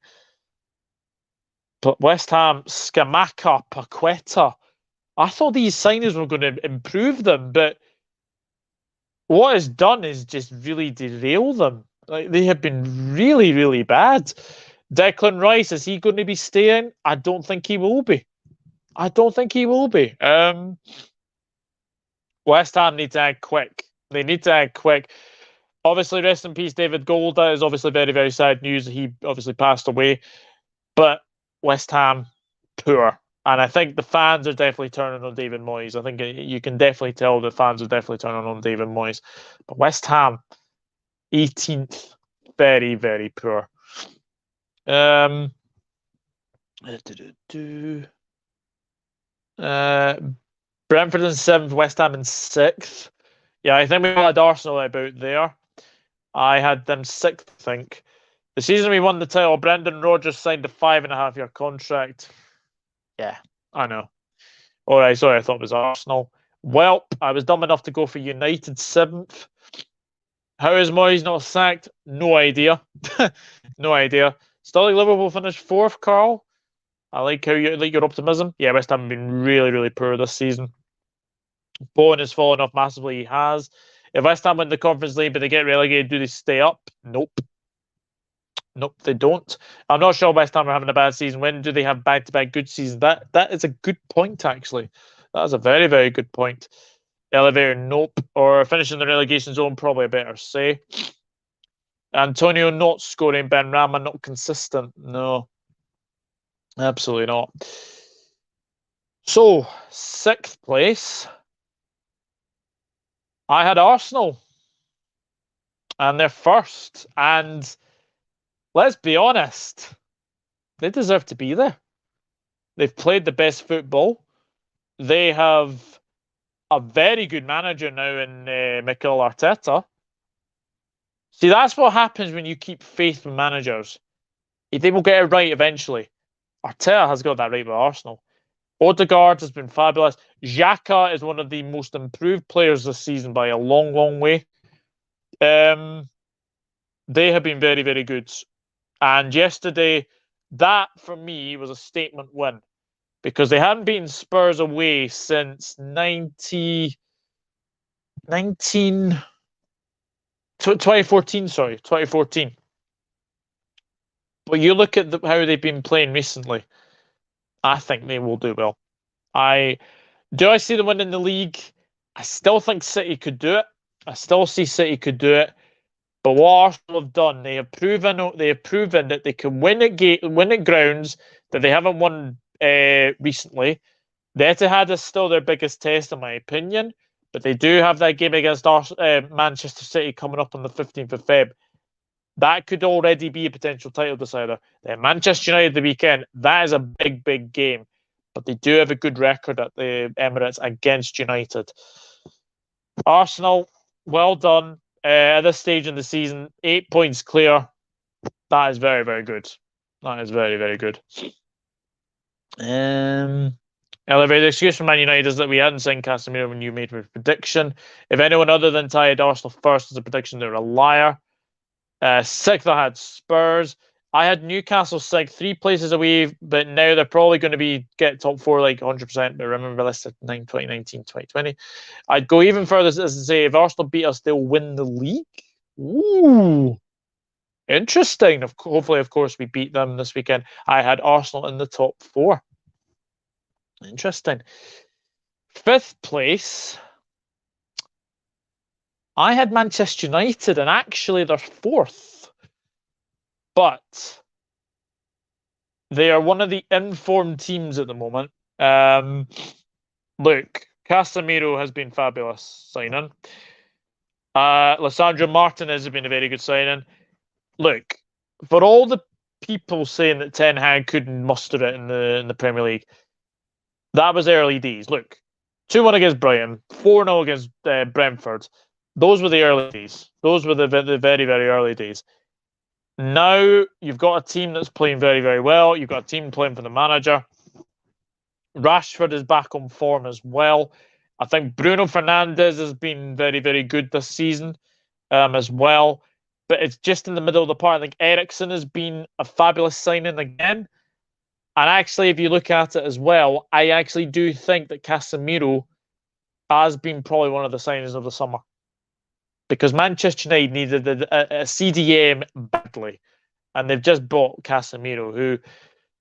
But West Ham, Scamacca, Paqueta, I thought these signings were going to improve them, but what it's done is just really derail them. Like they have been really, really bad. Declan Rice, is he going to be staying? I don't think he will be. I don't think he will be. West Ham need to act quick. They need to act quick. Obviously, rest in peace, David Golda. Is obviously very, very sad news. He obviously passed away. But West Ham, poor. And I think the fans are definitely turning on David Moyes. I think you can definitely tell the fans are definitely turning on David Moyes. But West Ham, 18th, very, very poor. Brentford in 7th, West Ham in 6th. Yeah, I think we had Arsenal about there. I had them 6th, I think. The season we won the title, Brendan Rodgers signed a 5.5-year contract. Yeah, I know. All right, sorry, I thought it was Arsenal. Well, I was dumb enough to go for United 7th. How is Moyes not sacked? No idea. No idea. Still like Liverpool finished 4th, Carl. I like how you like your optimism. Yeah, West Ham have been really, really poor this season. Bowen has fallen off massively. He has. If West Ham win the Conference League but they get relegated, do they stay up? Nope. Nope, they don't. I'm not sure West Ham are having a bad season. When do they have back-to-back good seasons? That is a good point, actually. That is a very, very good point. Elevator, nope. Or finishing the relegation zone, probably a better say. Antonio not scoring. Ben Rama not consistent. No. Absolutely not. So, 6th place. I had Arsenal. And they're first. And let's be honest, they deserve to be there. They've played the best football. They have a very good manager now in Mikel Arteta. See, that's what happens when you keep faith in managers. They will get it right eventually. Arteta has got that right with Arsenal. Odegaard has been fabulous. Xhaka is one of the most improved players this season by a long, long way. They have been very, very good. And yesterday, that for me was a statement win because they hadn't beaten Spurs away since 2014, sorry, 2014. But you look at how they've been playing recently, I think they will do well. I see them winning the league. I still think City could do it. I still see City could do it. But what Arsenal have done, they have proven that they can win at grounds that they haven't won recently. The Etihad is still their biggest test, in my opinion, but they do have that game against Manchester City coming up on the 15th of Feb. That could already be a potential title decider. Then Manchester United the weekend, that is a big, big game. But they do have a good record at the Emirates against United. Arsenal, well done. At this stage in the season, 8 points clear. That is very, very good. That is very, very good. Elevated excuse from Man United is that we hadn't signed Casemiro when you made your prediction. If anyone other than Ty had Arsenal first as a prediction, they're a liar. Sixth, I had Spurs. I had Newcastle sixth, 3 places away, but now they're probably going to get top 4 like 100%. But remember, this is 2019, 2020. I'd go even further as to say if Arsenal beat us, they'll win the league. Ooh, interesting. Hopefully, of course, we beat them this weekend. I had Arsenal in the top 4. Interesting. Fifth place, I had Manchester United, and actually they're 4th. But they are one of the informed teams at the moment. Look, Casemiro has been fabulous signing. Lissandro Martinez has been a very good signing. Look, for all the people saying that Ten Hag couldn't muster it in the Premier League, that was early days. Look, 2-1 against Brighton, 4-0 against Brentford. Those were the early days. Those were the very, very early days. Now you've got a team that's playing very, very well. You've got a team playing for the manager. Rashford is back on form as well. I think Bruno Fernandes has been very, very good this season as well. But it's just in the middle of the park. I think Eriksen has been a fabulous signing again. And actually, if you look at it as well, I actually do think that Casemiro has been probably one of the signings of the summer. Because Manchester United needed a CDM badly. And they've just bought Casemiro, who,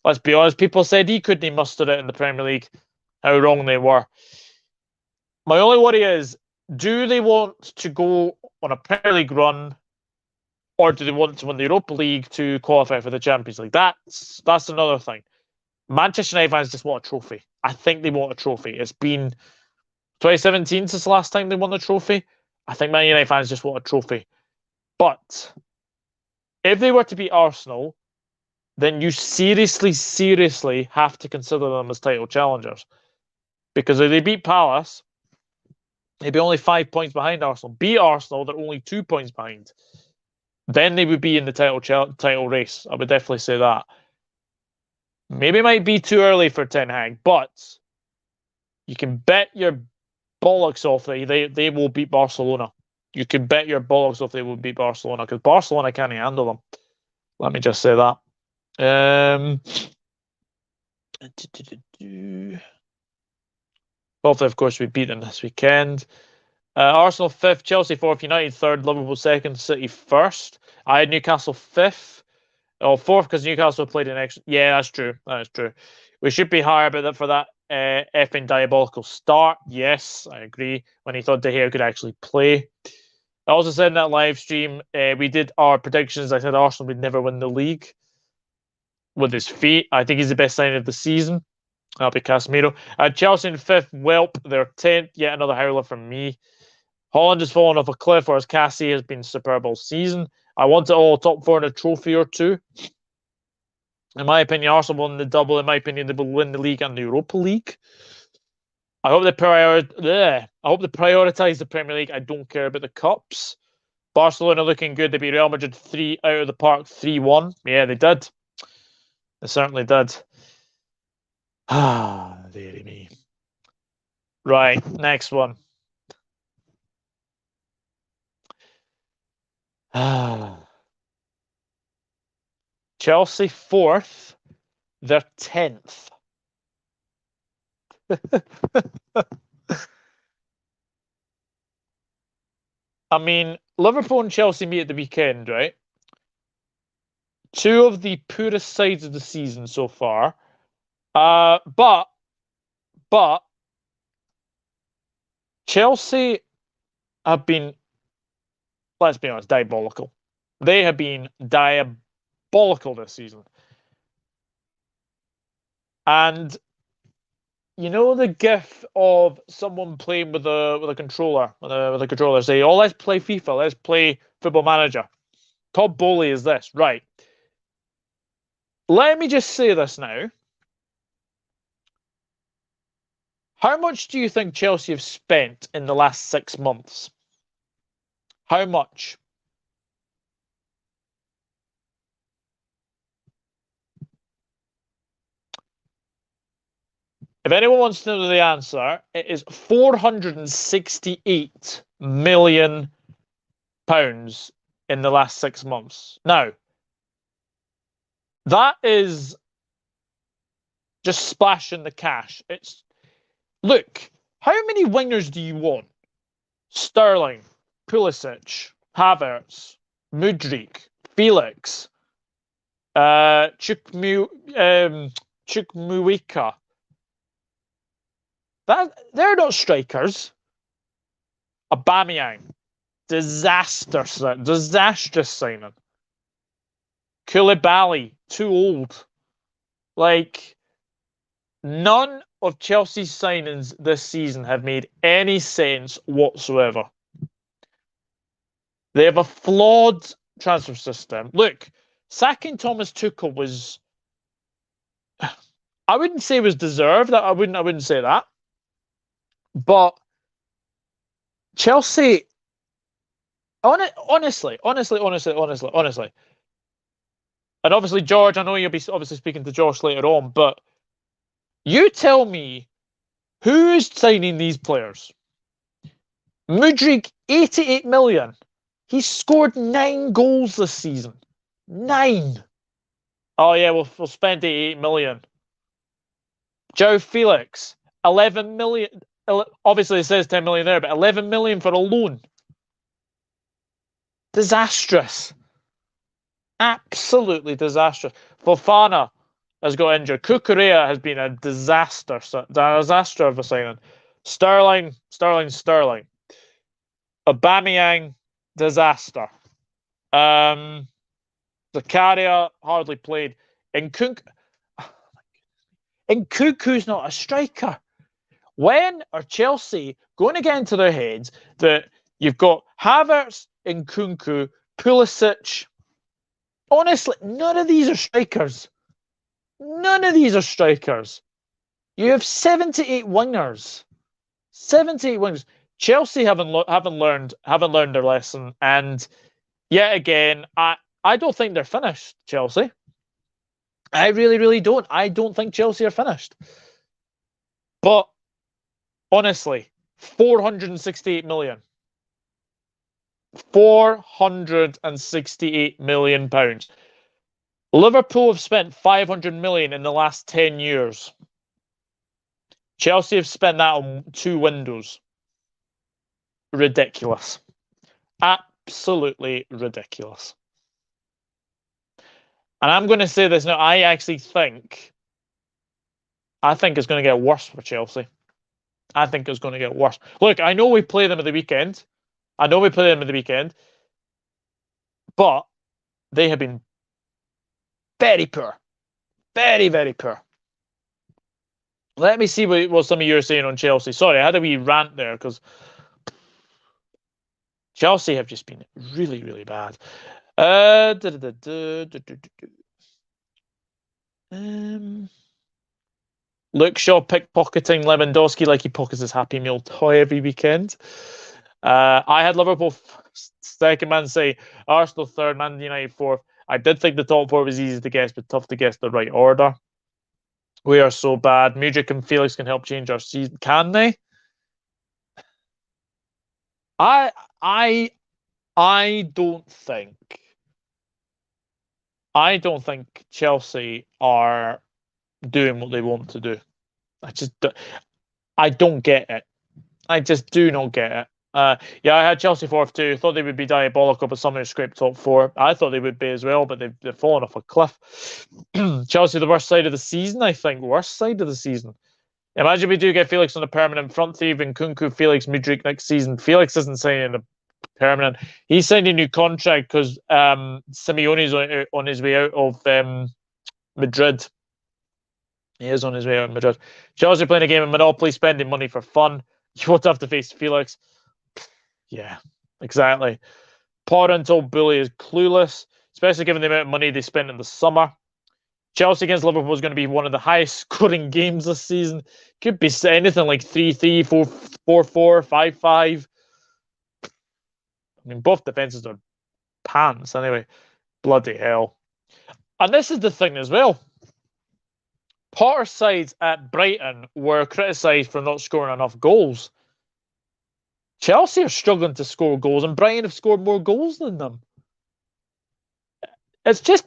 let's be honest, people said he couldn't muster it in the Premier League. How wrong they were. My only worry is, do they want to go on a Premier League run, or do they want to win the Europa League to qualify for the Champions League? That's another thing. Manchester United fans just want a trophy. I think they want a trophy. It's been 2017 since the last time they won the trophy. I think Man United fans just want a trophy. But if they were to beat Arsenal, then you seriously have to consider them as title challengers. Because if they beat Palace, they'd be only 5 points behind Arsenal. Beat Arsenal, they're only 2 points behind. Then they would be in the title race. I would definitely say that. Maybe it might be too early for Ten Hag, but you can bet your bollocks off that they will beat Barcelona. You can bet your bollocks off they will beat Barcelona because Barcelona can't handle them. Let me just say that. Hopefully, of course, we beat them this weekend. Arsenal 5th, Chelsea 4th, United 3rd, Liverpool 2nd, City 1st. I had Newcastle 5th. Oh, 4th because Newcastle played an extra. Yeah, that's true. That is true. We should be higher for that effing diabolical start. Yes, I agree. When he thought De Gea could actually play. I also said in that live stream, we did our predictions. I said Arsenal would never win the league with his feet. I think he's the best signing of the season. That'll be Casemiro. Chelsea in 5th, Welp, they're 10th. Yet another howler from me. Holland has fallen off a cliff, whereas Cassie has been superb all season. I want it all top 4 in a trophy or 2. In my opinion, Arsenal won the double. In my opinion, they will win the league and the Europa League. I hope they prioritise the Premier League. I don't care about the cups. Barcelona looking good. They beat Real Madrid 3 out of the park, 3-1. Yeah, they did. They certainly did. Ah, dearie me. Right, next one. Chelsea 4th. They're 10th. I mean, Liverpool and Chelsea meet at the weekend, right? Two of the poorest sides of the season so far. But Chelsea have been, let's be honest, diabolical. They have been diabolical this season. And you know the gif of someone playing with a controller, with a controller, say, "Oh, let's play FIFA, let's play Football Manager." Todd Bowley is this, right? Let me just say this now. How much do you think Chelsea have spent in the last 6 months? How much? If anyone wants to know the answer, it is £468 million in the last 6 months. Now, that is just splashing the cash. It's look, how many wingers do you want? Sterling, Pulisic, Havertz, Mudryk, Felix, Chukwuemeka. They're not strikers. Aubameyang, disastrous signing. Koulibaly, too old. Like, none of Chelsea's signings this season have made any sense whatsoever. They have a flawed transfer system. Look, sacking Thomas Tuchel was, I wouldn't say it was deserved. I wouldn't say that. But Chelsea, honestly, and obviously, George, I know you'll be obviously speaking to Josh later on, but you tell me who is signing these players? Mudryk, 88 million. He scored 9 goals this season. 9. Oh yeah, we'll spend 88 million. Joe Felix, 11 million. Obviously, it says 10 million there, but 11 million for a loan. Disastrous. Absolutely disastrous. Fofana has got injured. Cucurella has been a disaster of a signing. Sterling. Aubameyang, disaster. Zakaria hardly played. Nkunku's not a striker. When are Chelsea going to get into their heads that you've got Havertz, Nkunku, Pulisic? Honestly, none of these are strikers. None of these are strikers. You have 78 wingers. 78 wingers. Chelsea haven't learned their lesson, and yet again, I don't think they're finished. Chelsea, I really don't. I don't think Chelsea are finished. But honestly, 468 million. 468 million pounds. Liverpool have spent 500 million in the last 10 years. Chelsea have spent that on 2 windows. Ridiculous. Absolutely ridiculous. And I'm going to say this now. I think it's going to get worse for Chelsea. I think it's going to get worse. Look, I know we play them at the weekend. But they have been very poor. Very, very poor. Let me see what some of you are saying on Chelsea. Sorry, I had a wee rant there because Chelsea have just been really, really bad. Luke Shaw pickpocketing Lewandowski like he pockets his Happy Meal toy every weekend. I had Liverpool second, Man say Arsenal third, Man United fourth. I did think the top 4 was easy to guess, but tough to guess the right order. We are so bad. Mudryk and Felix can help change our season. Can they? I don't think. I don't think Chelsea are doing what they want to do. I don't get it. I just do not get it. Yeah, I had Chelsea fourth too. Thought they would be diabolical, but somehow scraped top four. I thought they would be as well, but they've fallen off a cliff. Chelsea, the worst side of the season, I think. Worst side of the season. Imagine we do get Felix on a permanent front three, and Kunku, Felix, Mudryk next season. Felix isn't signing a permanent. He's signed a new contract because Simeone's on his way out of Madrid. He is on his way out of Madrid. Chelsea playing a game of Monopoly, spending money for fun. You won't have to face Felix. Yeah, exactly. Parental bully is clueless, especially given the amount of money they spent in the summer. Chelsea against Liverpool is going to be one of the highest scoring games this season. Could be anything like 3-3, 4-4, 5-5. I mean, both defenses are pants anyway. Bloody hell. And this is the thing as well. Potter's sides at Brighton were criticised for not scoring enough goals. Chelsea are struggling to score goals, and Brighton have scored more goals than them. It's just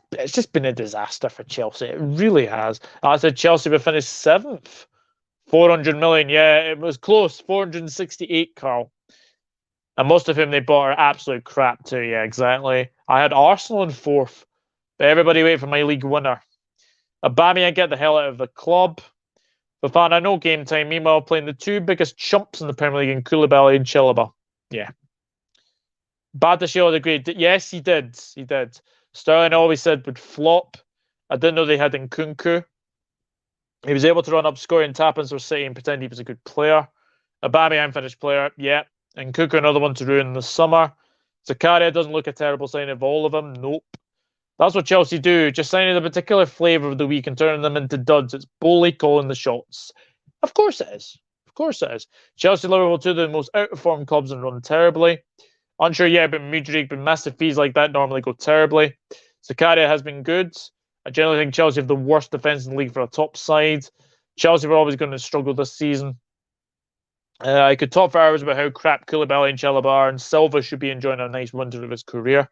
been a disaster for Chelsea. It really has. I said Chelsea would finish 7th. 400 million. Yeah, it was close. 468, Carl. And most of whom they bought are absolute crap too. Yeah, exactly. I had Arsenal in 4th. But everybody wait for my league winner. Aubameyang get the hell out of the club. Fofana, no game time. Meanwhile, playing the two biggest chumps in the Premier League in Koulibaly and Chalobah. Yeah. Bardashiel agreed. Yes, he did. He did. Sterling always said would flop. I didn't know they had Nkunku. He was able to run up scoring tap-ins for City and pretend he was a good player. Aubameyang finished player. Yeah. Nkunku another one to ruin the summer. Zakaria doesn't look a terrible sign of all of them. Nope. That's what Chelsea do. Just signing a particular flavour of the week and turning them into duds. It's Bowley calling the shots. Of course it is. Of course it is. Chelsea, Liverpool, two of the most out-of-form clubs and run terribly. Unsure, yeah, but Mudryk, but massive fees like that normally go terribly. Zakaria has been good. I generally think Chelsea have the worst defence in the league for a top side. Chelsea were always going to struggle this season. I could talk for hours about how crap Koulibaly and Chalobah are, and Silva should be enjoying a nice winter of his career.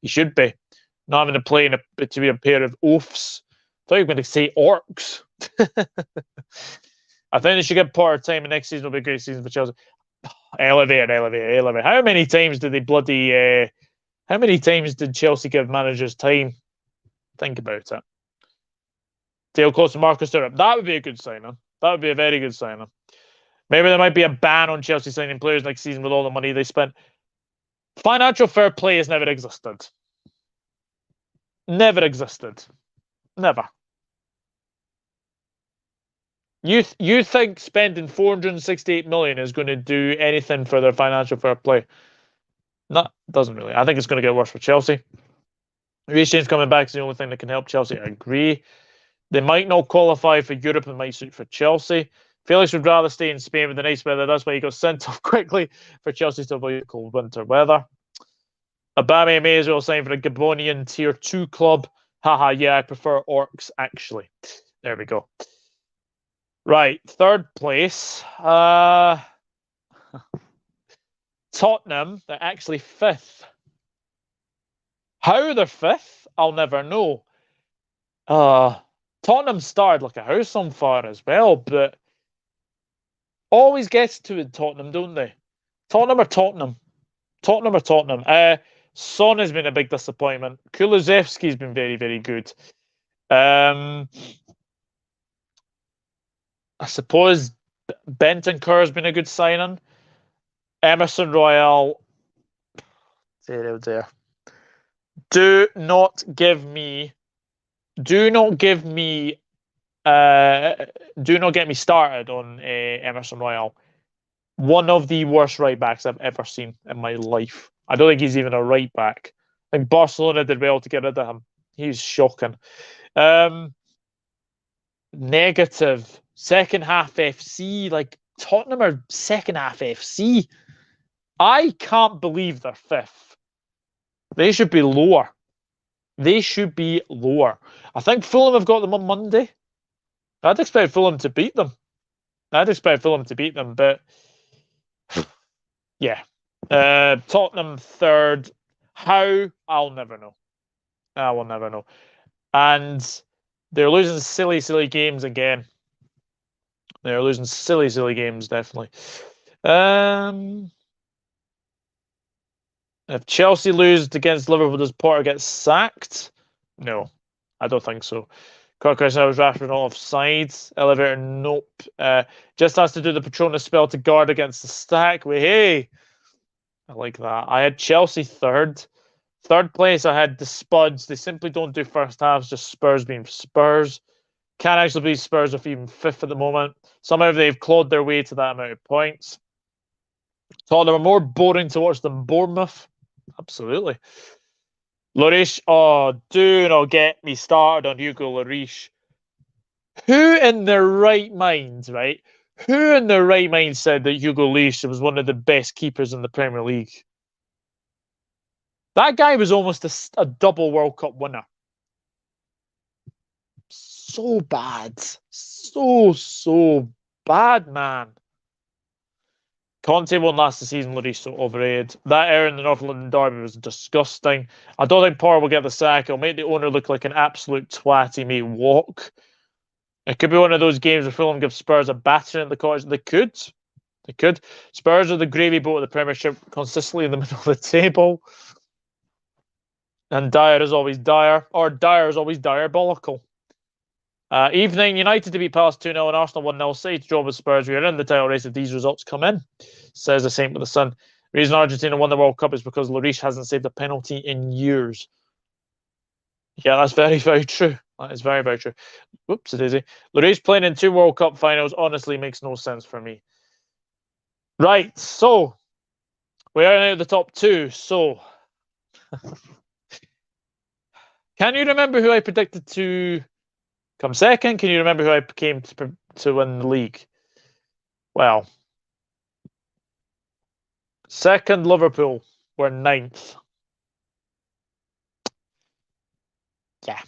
He should be. Not having to play to be a pair of oafs. I thought you were going to say orcs. I think they should get Potter time, and next season will be a great season for Chelsea. Elevate. How many times did they how many times did Chelsea give managers time? Think about it. Dale Close and Marcus Thuram. That would be a good signing. That would be a very good signing. Maybe there might be a ban on Chelsea signing players next season with all the money they spent. Financial fair play has never existed. Never existed. Never. You think spending 468 million is going to do anything for their financial fair play? No, doesn't really. I think it's going to get worse for Chelsea. Reece James coming back is the only thing that can help Chelsea. I agree. They might not qualify for Europe and might suit for Chelsea. Felix would rather stay in Spain with the nice weather. That's why he got sent off quickly for Chelsea to avoid cold winter weather. Aubameyang may as well sign for a Gabonian Tier 2 club. Haha, yeah, I prefer orcs, actually. There we go. Right, third place. Tottenham, they're actually 5th. How they're 5th, I'll never know. Tottenham started like a house on fire as well, but always gets to it, Tottenham, don't they? Tottenham are Tottenham. Tottenham are Tottenham. Son has been a big disappointment. Kulusevski's been very, very good. I suppose Bentancur has been a good signing. Emerson Royale. There. Do not get me started on Emerson Royale. One of the worst right backs I've ever seen in my life. I don't think he's even a right back. I think Barcelona did well to get rid of him. He's shocking. Negative. Second half FC. Like, Tottenham are second half FC. I can't believe they're 5th. They should be lower. I think Fulham have got them on Monday. I'd expect Fulham to beat them. But yeah. Tottenham 3rd. How? I'll never know. I will never know. And they're losing silly, silly games again. They're losing silly, silly games, definitely. If Chelsea lose against Liverpool, does Potter get sacked? No, I don't think so. Kirkhouse, I was Rashford offside. Elevator, nope. Just has to do the Patronus spell to guard against the stack. Hey, I like that. I had Chelsea third. Third place, I had the Spuds. They simply don't do first halves, just Spurs being Spurs. Can't actually be Spurs with even fifth at the moment. Somehow they've clawed their way to that amount of points. Tottenham are more boring to watch than Bournemouth. Absolutely. Lloris, oh, do not get me started on Hugo Lloris. Who in their right mind, right? Who in their right mind said that Hugo Lloris was one of the best keepers in the Premier League? That guy was almost a double World Cup winner. So bad. So bad, man. Conte won't last the season, Lloris, so overrated. That error in the North London derby was disgusting. I don't think Power will get the sack. It'll make the owner look like an absolute twat. He may walk. It could be one of those games where Fulham give Spurs a battering at the cottage. They could. They could. Spurs are the gravy boat of the Premiership, consistently in the middle of the table. And Dyer is always dire. Or Dyer is always diabolical. Evening, United to beat Palace 2-0 and Arsenal 1-0. Say to draw with Spurs. We are in the title race if these results come in, says the Saint with the Sun. The reason Argentina won the World Cup is because Lloris hasn't saved a penalty in years. Yeah, that's very, very true. That is very, very true. Whoops, it is. Lloris playing in 2 World Cup finals honestly makes no sense for me. Right, so we are now at the top 2. So, can you remember who I predicted to come second? Can you remember who I came to win the league? Well, second Liverpool were 9th. Yeah.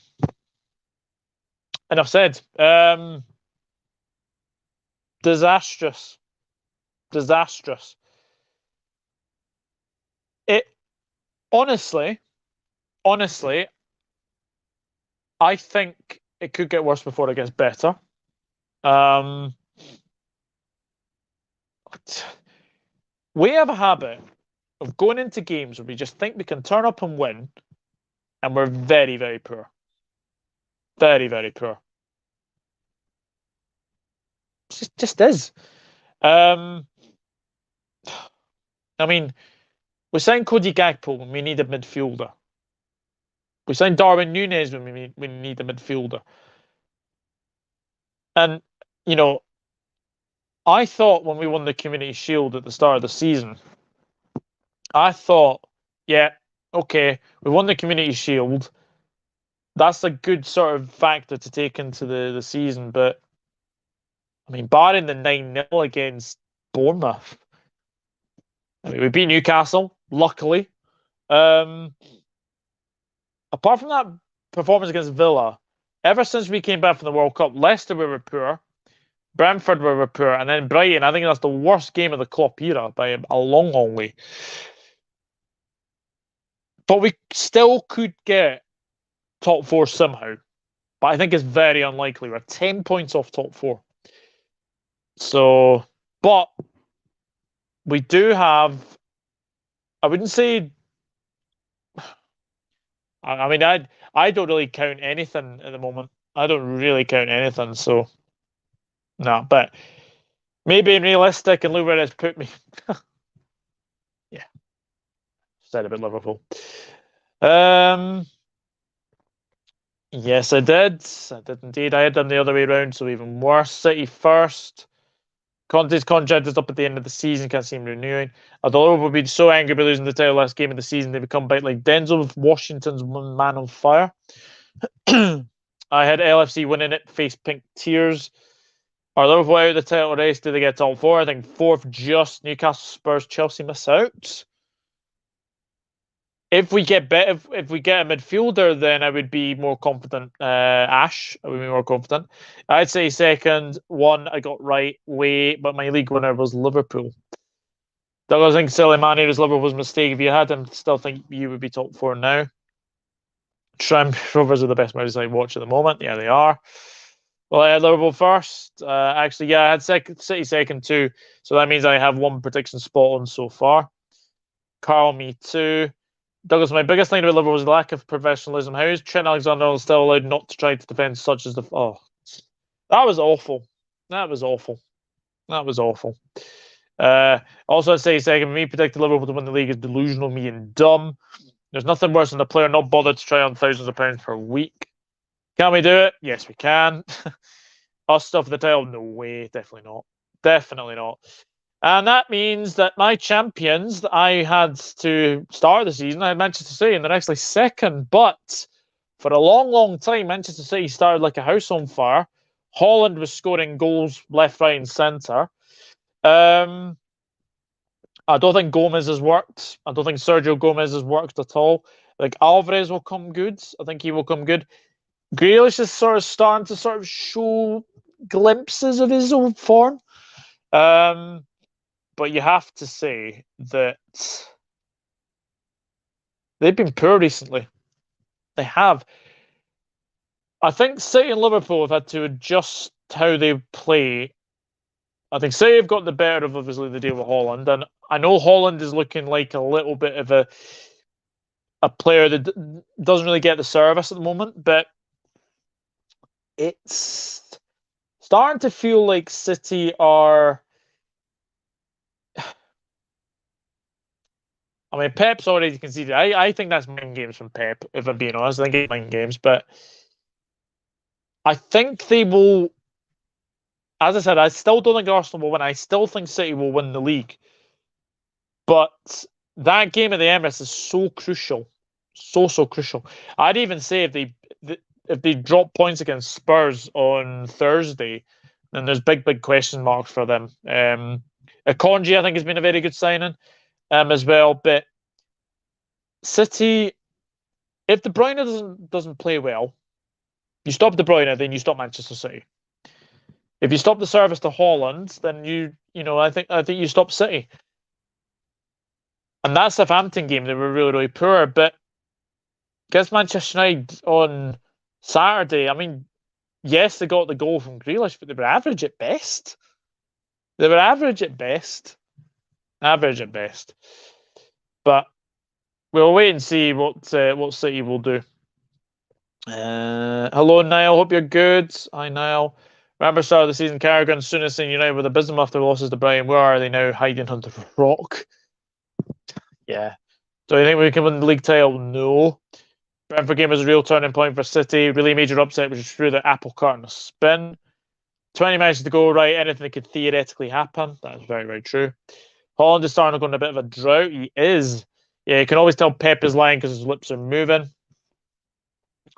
Enough said. Disastrous. Disastrous. It honestly, I think it could get worse before it gets better. We have a habit of going into games where we just think we can turn up and win, and we're very, very poor. Very, very poor. It just is. I mean, we signed Cody Gakpo when we need a midfielder. We signed Darwin Núñez when we need a midfielder. And, you know, I thought when we won the Community Shield at the start of the season, I thought, yeah, okay, we won the Community Shield. That's a good sort of factor to take into the season. But, I mean, barring the 9-0 against Bournemouth, I mean, we beat Newcastle, luckily. Apart from that performance against Villa, ever since we came back from the World Cup, Leicester we were poor, Brentford we were poor, and then Brighton. I think that's the worst game of the Klopp era by a long, long way. But we still could get top 4 somehow. But I think it's very unlikely. We're 10 points off top 4. So, but we do have, I wouldn't say, I mean, I don't really count anything at the moment. I don't really count anything, so no. But maybe realistic and look where it's put me. Yeah, said about Liverpool. Yes, I did. I did indeed. I had them the other way around, so even worse. City first. Conte's contract is up at the end of the season, can't see him renewing. Although Liverpool would be so angry by losing the title last game of the season, they become bite like Denzel with Washington's one man on fire. I had LFC winning it, face pink tears. Are Liverpool out of the title race? Do they get top 4? I think 4th, just Newcastle, Spurs, Chelsea miss out. If we get if we get a midfielder, then I would be more confident. Ash, I would be more confident. I'd say second. 1 I got right way, but my league winner was Liverpool. Douglas thinks Silly Mane was Liverpool's mistake. If you had him, still think you would be top 4 now. Tram Rovers are the best Merseyside watch at the moment. Yeah, they are. Well, I had Liverpool first. Actually, yeah, I had City second too. So that means I have one prediction spot on so far. Carl, me too. Douglas, my biggest thing about Liverpool was the lack of professionalism. How is Trent Alexander still allowed not to try to defend such as the... Oh, that was awful. That was awful. That was awful. Also, I'd say second, me predicted Liverpool to win the league is delusional, me and dumb. There's nothing worse than a player not bothered to try on thousands of pounds per week. Can we do it? Yes, we can. Us stuff the title? No way. Definitely not. Definitely not. And that means that my champions that I had to start the season, I had Manchester City, and they're actually second. But for a long, long time, Manchester City started like a house on fire. Holland was scoring goals left, right, and centre. I don't think Gomez has worked. I don't think Sergio Gomez has worked at all. Like Alvarez will come good. I think he will come good. Grealish is sort of starting to sort of show glimpses of his own form. But you have to say that they've been poor recently. They have. I think City and Liverpool have had to adjust how they play. I think City have got the better of obviously the deal with Holland, and I know Holland is looking like a little bit of a player that doesn't really get the service at the moment, but it's starting to feel like City are... I mean, Pep's already conceded. I think that's mind games from Pep, if I'm being honest. I think it's mind games, but I think they will... As I said, I still don't think Arsenal will win. I still think City will win the league. But that game at the Emirates is so crucial. So crucial. I'd even say if they drop points against Spurs on Thursday, then there's big question marks for them. Akonji, I think, has been a very good signing as well. But City, if De Bruyne doesn't play well, you stop De Bruyne, then you stop Manchester City. If you stop the service to Holland, then I think you stop City. And that Southampton game, they were really poor. But against Manchester United on Saturday, I mean, yes, they got the goal from Grealish, but they were average at best. They were average at best. Average at best. But we'll wait and see what City will do. Hello, Niall. Hope you're good. Hi, Niall. Remember, start of the season, Carragher and Souness and United with abysmal after losses to Brian. Where are they now? Hiding under the rock. Yeah. Do you think we can win the league title? No. Brentford game was a real turning point for City. Really major upset, which is through the apple cart and a spin. 20 matches to go, right? Anything could theoretically happen. That's very, very true. Holland is starting to go on a bit of a drought. He is. Yeah, you can always tell Pep is lying because his lips are moving.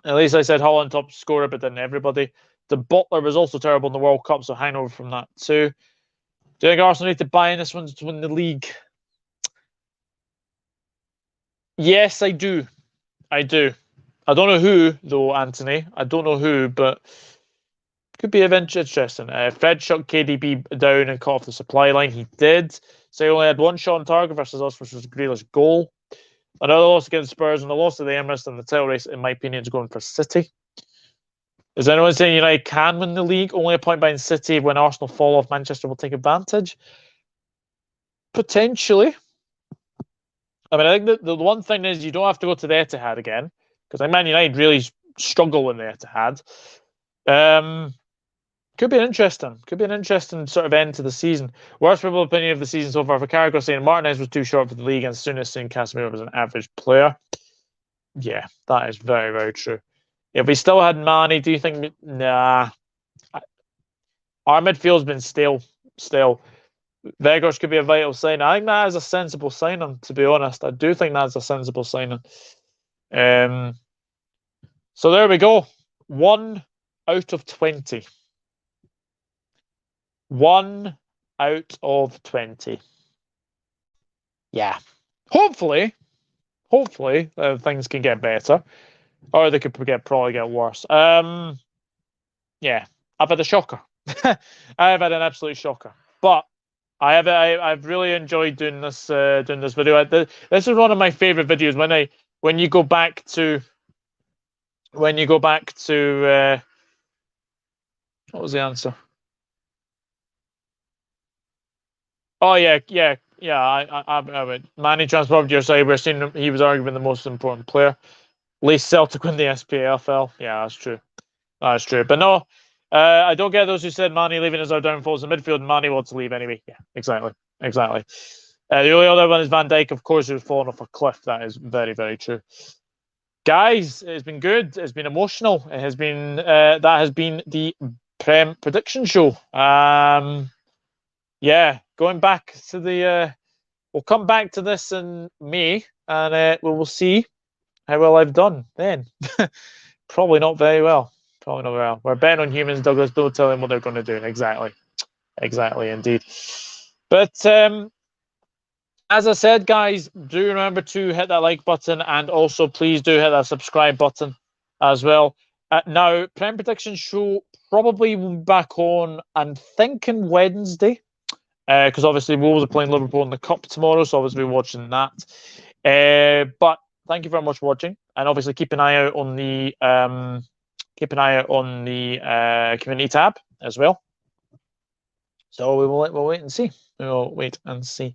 At least I said Holland top scorer, but then everybody. The Butler was also terrible in the World Cup, so hang over from that too. Do you think Arsenal need to buy in this one to win the league? Yes, I do. I do. I don't know who, though, Anthony. I don't know who, but could be interesting. Fred shot KDB down and cut off the supply line. He did. So he only had one shot on target versus us, which was a Grealish goal. Another loss against Spurs and a loss to the Emirates, and the title race, in my opinion, is going for City. Is anyone saying United can win the league? Only a point behind City. When Arsenal fall off, Manchester will take advantage? Potentially. I mean, I think the one thing is you don't have to go to the Etihad again, because Man United really struggle in the Etihad. Could be an interesting sort of end to the season. Worst people opinion of the season so far for Carragher saying Martinez was too short for the league and Souness saying Casemiro was an average player. Yeah, that is very, very true. If we still had Mane, do you think... Nah. Our midfield's been stale. Vegas could be a vital sign. I think that is a sensible signing, to be honest. I do think that's a sensible signing. So there we go. 1 out of 20. 1 out of 20. Yeah. Hopefully things can get better. Or they could probably get worse. Yeah. I've had a shocker. I've had an absolute shocker. But I've really enjoyed doing this video. This is one of my favorite videos when you go back to when you go back to what was the answer? Oh yeah. I would. Manny transformed to your side. We're seeing he was arguably the most important player. Least Celtic win the SPFL. Yeah, that's true. That's true. But no, I don't get those who said Manny leaving as our downfalls in midfield. Manny wants to leave anyway. Yeah, exactly. The only other one is Van Dijk, of course, who's fallen off a cliff. That is very, very true. Guys, it's been good. It's been emotional. It has been that has been the Prem Prediction Show. Yeah, going back to the we'll come back to this in May, and we will see how well I've done then. Probably not very well. Probably not very well. We're betting on humans, Douglas. Don't tell them what they're going to do. Exactly, indeed. But as I said, guys, do remember to hit that like button, and also please do hit that subscribe button as well. Now, Prem Prediction Show probably will be back on, I'm thinking Wednesday, because obviously Wolves are playing Liverpool in the Cup tomorrow, so obviously we're watching that. But thank you very much for watching, and obviously keep an eye out on the community tab as well. So we'll wait and see. We'll wait and see.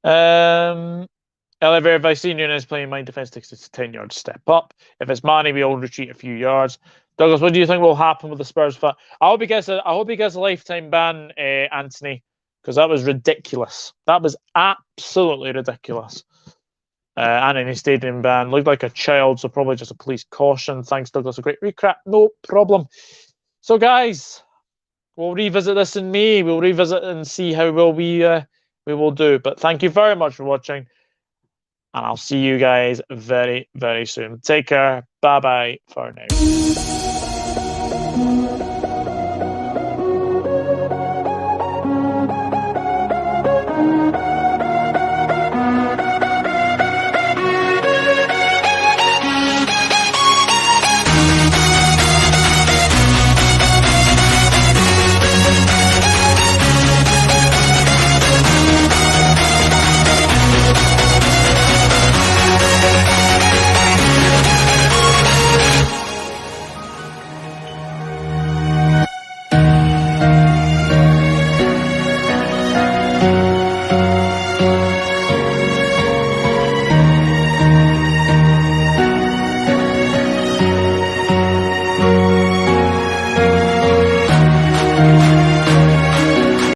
However, if I see Nunes playing, my defense takes a 10-yard step up. If it's Manny, we'll retreat a few yards. Douglas, what do you think will happen with the Spurs? I hope he gets a lifetime ban, Anthony, because that was ridiculous. That was absolutely ridiculous. And in his stadium ban, looked like a child, so probably just a police caution. Thanks, Douglas. A great recap. No problem. So, guys, we'll revisit this in May. We'll revisit and see how well we will do. But thank you very much for watching, and I'll see you guys very, very soon. Take care. Bye-bye for now.